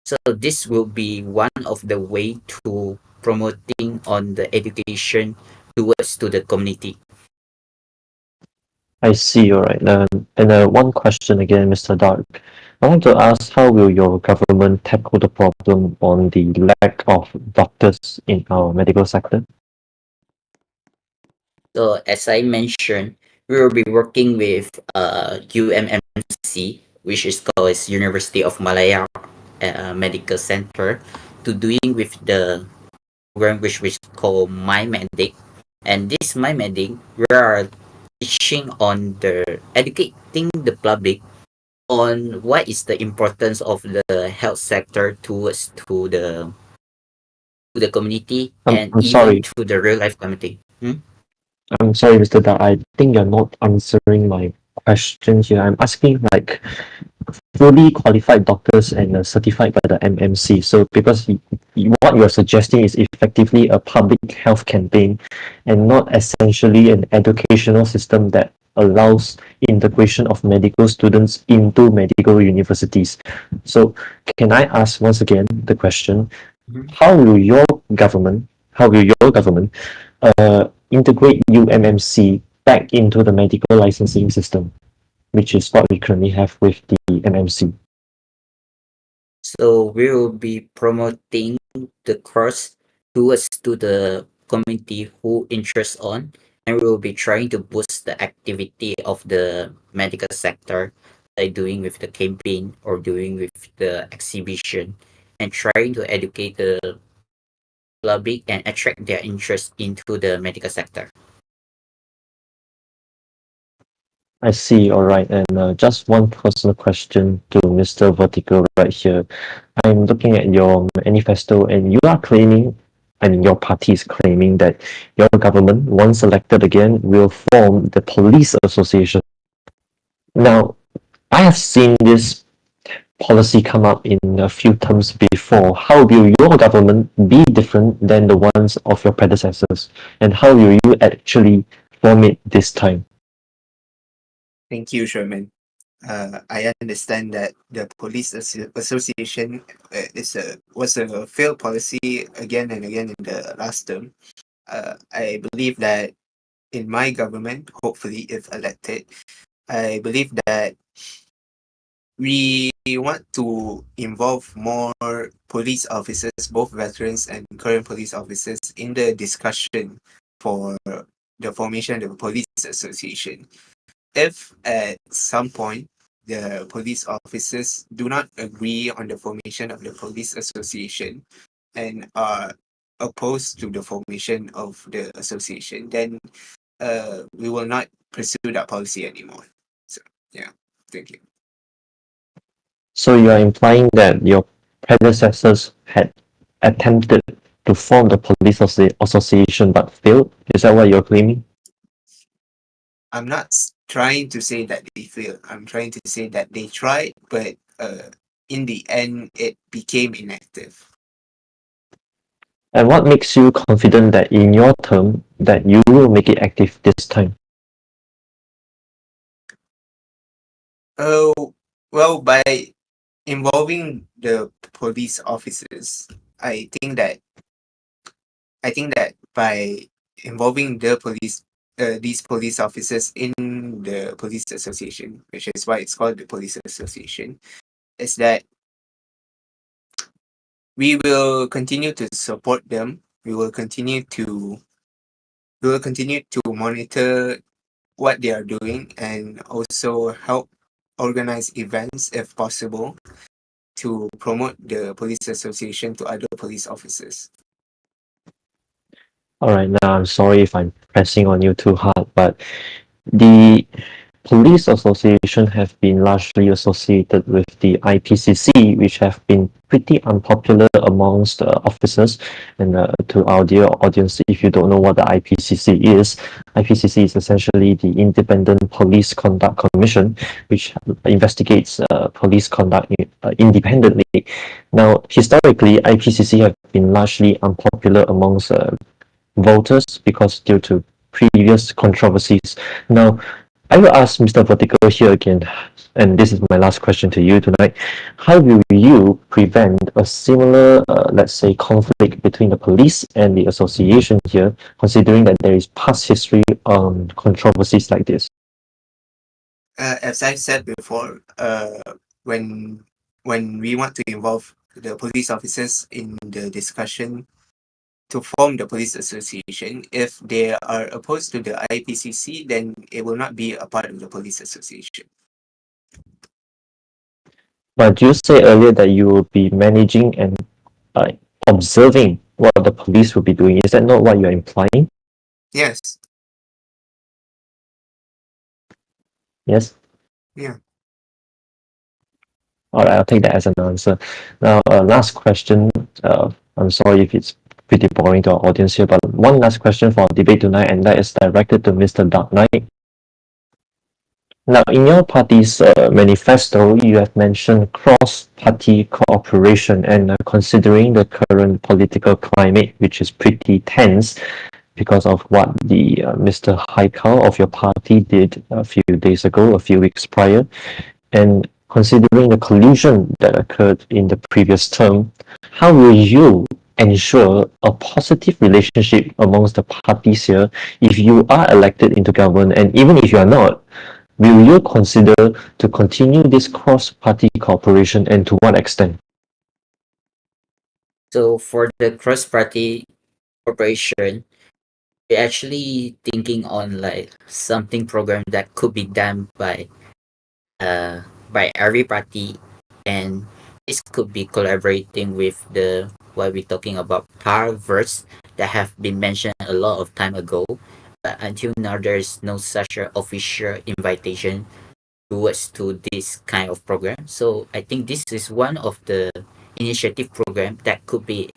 So this will be one of the way to promoting on the education towards to the community. I see, all right. And one question again, Mr. Dark. I want to ask, how will your government tackle the problem on the lack of doctors in our medical sector? So as I mentioned, we will be working with UMMC, which is called as University of Malaya Medical Center, to doing with the program which we call My Medic. And this My Medic, we are teaching on the educating the public on what is the importance of the health sector towards to the community and I'm even sorry. to the real life community. I'm sorry, Mr. Dark. I think you're not answering my question here. I'm asking like fully qualified doctors and certified by the MMC. So because what you're suggesting is effectively a public health campaign and not essentially an educational system that allows integration of medical students into medical universities. So can I ask once again the question, Mhm. how will your government integrate UMMC back into the medical licensing system, which is what we currently have with the MMC? So we will be promoting the course towards to the community who interest on, and we will be trying to boost the activity of the medical sector by doing with the campaign or doing with the exhibition and trying to educate the public and attract their interest into the medical sector. I see. All right. And just one personal question to Mr. Vertical right here. I'm looking at your manifesto, and you are claiming, I mean, your party is claiming that your government, once elected again, will form the police association. Now, I have seen this policy come up in a few terms before. How will your government be different than the ones of your predecessors? And how will you actually form it this time? Thank you, Sherman. I understand that the police association was a failed policy again and again in the last term. I believe that in my government, hopefully if elected, I believe that we want to involve more police officers, both veterans and current police officers, in the discussion for the formation of the police association. If at some point the police officers do not agree on the formation of the police association and are opposed to the formation of the association, then we will not pursue that policy anymore. So yeah, thank you. So you are implying that your predecessors had attempted to form the police association but failed? Is that what you're claiming? I'm not trying to say that they failed. I'm trying to say that they tried, but in the end, it became inactive. And what makes you confident that in your term that you will make it active this time? Oh, well, by involving the police officers, I think that by involving these police officers in the police association, which is why it's called the police association, is that we will continue to support them. We will continue to monitor what they are doing and also help organize events if possible to promote the police association to other police officers. All right, now I'm sorry if I'm pressing on you too hard, but the police association have been largely associated with the IPCC, which have been pretty unpopular amongst officers. And to our dear audience, if you don't know what the IPCC is essentially the Independent Police Conduct Commission, which investigates police conduct independently. Now, historically, IPCC have been largely unpopular amongst voters because due to previous controversies. Now, I will ask Mr. Vertical here again, and this is my last question to you tonight. How will you prevent a similar, let's say, conflict between the police and the association here, considering that there is past history on controversies like this? As I said before, when we want to involve the police officers in the discussion to form the police association, if they are opposed to the IPCC, then it will not be a part of the police association. But you said earlier that you will be managing and observing what the police will be doing. Is that not what you're implying? Yes. Yes? Yeah. All right, I'll take that as an answer. Now, last question. I'm sorry if it's pretty boring to our audience here, but one last question for our debate tonight, and that is directed to Mr. Dark Knight. Now, in your party's manifesto, you have mentioned cross-party cooperation, and considering the current political climate, which is pretty tense because of what the Mr. Haikal of your party did a few days ago, a few weeks prior, and considering the collusion that occurred in the previous term, how will you ensure a positive relationship amongst the parties here if you are elected into government, and even if you are not? Will you consider to continue this cross-party cooperation, and to what extent? So for the cross-party cooperation, we're actually thinking on like something program that could be done by every party, and this could be collaborating with the what we're talking about verse that have been mentioned a lot of time ago, but until now there is no such a official invitation towards to this kind of program. So I think this is one of the initiative program that could be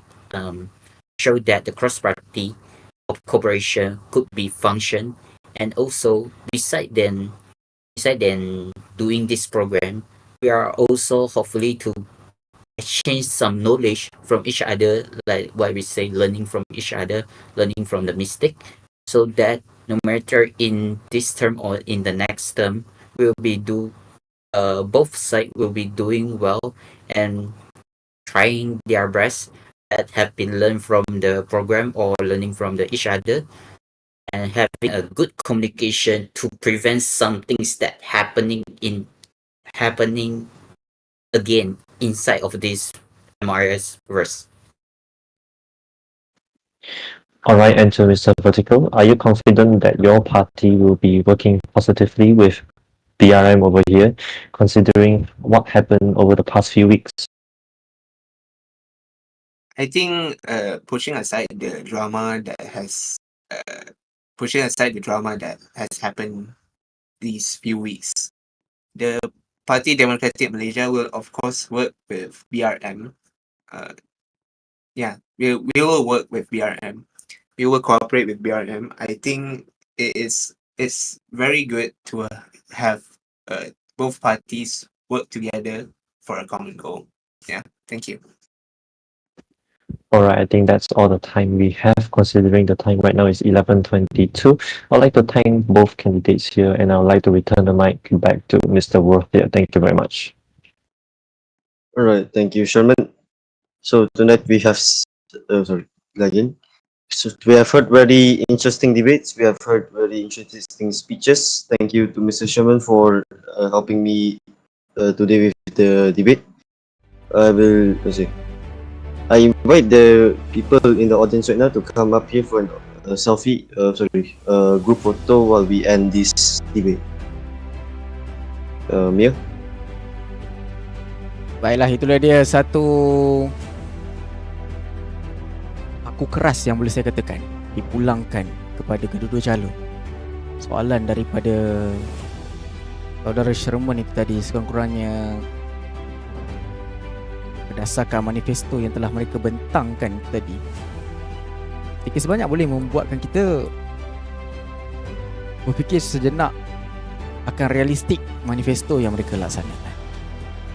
show that the cross party of cooperation could be function, and also beside then doing this program, we are also hopefully to exchange some knowledge from each other, like what we say, learning from each other, learning from the mistake, so that no matter in this term or in the next term, we'll be both sides will be doing well and trying their best that have been learned from the program or learning from each other, and having a good communication to prevent some things that happening again inside of this MRS verse. All right, and to Mr. Vertical, are you confident that your party will be working positively with BRM over here, considering what happened over the past few weeks? I think pushing aside the drama that has happened these few weeks, the Parti Demokratik Malaysia will of course work with BRM. We will work with BRM. We will cooperate with BRM. I think it's very good to have both parties work together for a common goal. Yeah, thank you. All right, I think that's all the time we have, considering the time right now is 11:22. I'd like to thank both candidates here, and I'd like to return the mic back to Mr. Worth here. Thank you very much. All right, thank you, Sherman. So tonight we have, again. So we have heard very interesting debates. We have heard very interesting speeches. Thank you to Mr. Sherman for helping me today with the debate. I invite the people in the audience right now to come up here for a group photo while we end this debate. Mia? Baiklah, itulah dia satu aku keras yang boleh saya katakan dipulangkan kepada kedua-dua calon. Soalan daripada Saudara Sherman itu tadi sekurang-kurangnya berdasarkan manifesto yang telah mereka bentangkan itu tadi, sedikit sebanyak boleh membuatkan kita berfikir sejenak akan realistik manifesto yang mereka laksanakan,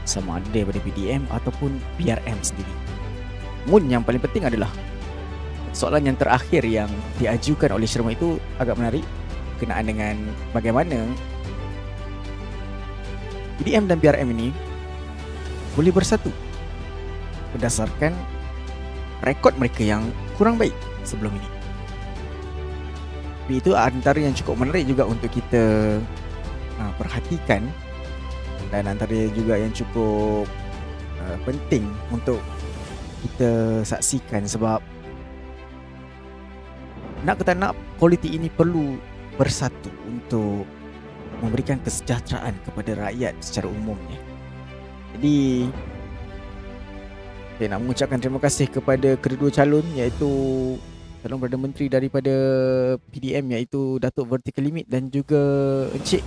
sama ada daripada PDM ataupun PRM sendiri. Namun yang paling penting adalah soalan yang terakhir yang diajukan oleh Sherman itu agak menarik berkenaan dengan bagaimana PDM dan PRM ini boleh bersatu berdasarkan rekod mereka yang kurang baik sebelum ini. Tapi itu antara yang cukup menarik juga untuk kita perhatikan, dan antara juga yang cukup penting untuk kita saksikan, sebab nak ke tak nak, politik ini perlu bersatu untuk memberikan kesejahteraan kepada rakyat secara umumnya. Jadi saya nak mengucapkan terima kasih kepada kedua-dua calon, iaitu calon Perdana Menteri daripada PDM iaitu Datuk VerticalLimit dan juga Encik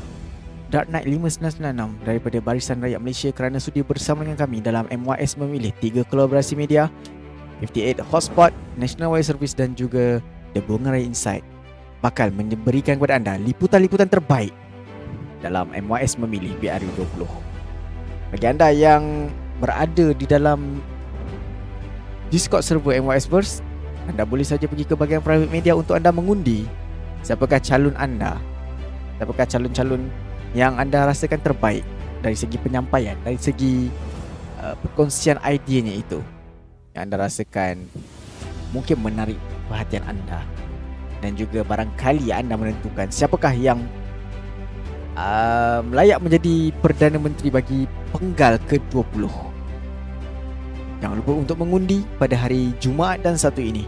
Dark Knight 5996 daripada Barisan Rakyat Malaysia kerana sudi bersama dengan kami dalam MYS memilih 3 kolaborasi media, 58 Hotspot, National Wire Service dan juga The Bunga Raya Insight bakal memberikan kepada anda liputan-liputan terbaik dalam MYS memilih PRU-20. Bagi anda yang berada di dalam Discord server MYSverse, anda boleh saja pergi ke bahagian private media untuk anda mengundi siapakah calon anda, siapakah calon-calon yang anda rasakan terbaik dari segi penyampaian, dari segi perkongsian idenya itu, yang anda rasakan mungkin menarik perhatian anda, dan juga barangkali anda menentukan siapakah yang layak menjadi Perdana Menteri bagi penggal ke-20. Jangan lupa untuk mengundi pada hari Jumaat dan Sabtu ini.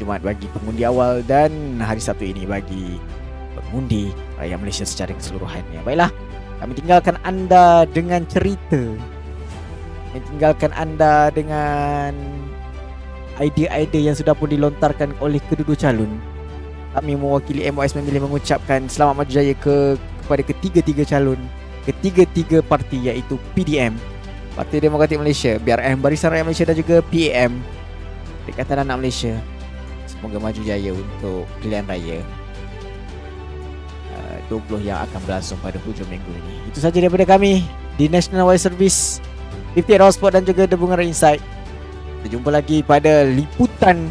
Jumaat bagi pengundi awal dan hari Sabtu ini bagi pengundi rakyat Malaysia secara keseluruhannya. Baiklah, kami tinggalkan anda dengan cerita, kami tinggalkan anda dengan idea-idea yang sudah pun dilontarkan oleh kedua-dua calon. Kami mewakili MYS memilih mengucapkan selamat maju jaya kepada ketiga-tiga calon, ketiga-tiga parti iaitu PDM, Parti Demokratik Malaysia, BRM, Barisan Rakyat Malaysia dan juga PAM, Perikatan Anak Malaysia. Semoga maju jaya untuk pilihan raya 20 yang akan berlangsung pada hujung minggu ini. Itu saja daripada kami di National Wire Service, 58 Hotspot dan juga The Bunga Raya Insight. Kita jumpa lagi pada liputan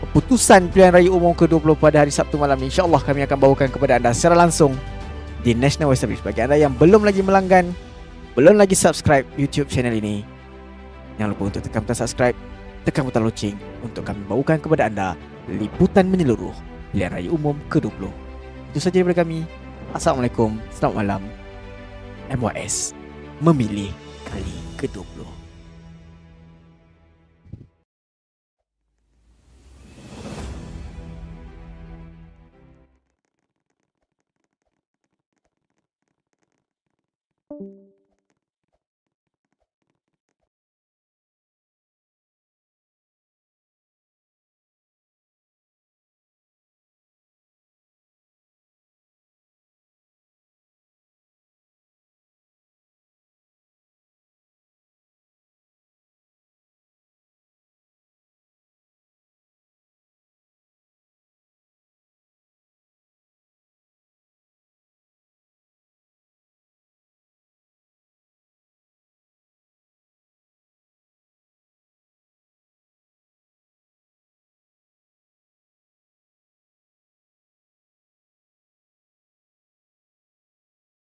keputusan pilihan raya umum ke-20 pada hari Sabtu malam. InsyaAllah kami akan bawakan kepada anda secara langsung di National Wire Service. Bagi anda yang belum lagi melanggan, belum lagi subscribe YouTube channel ini, jangan lupa untuk tekan butang subscribe, tekan butang loceng untuk kami bawakan kepada anda liputan menyeluruh pilihan raya umum ke-20. Itu saja daripada kami. Assalamualaikum, selamat malam. MYS memilih kali ke-20.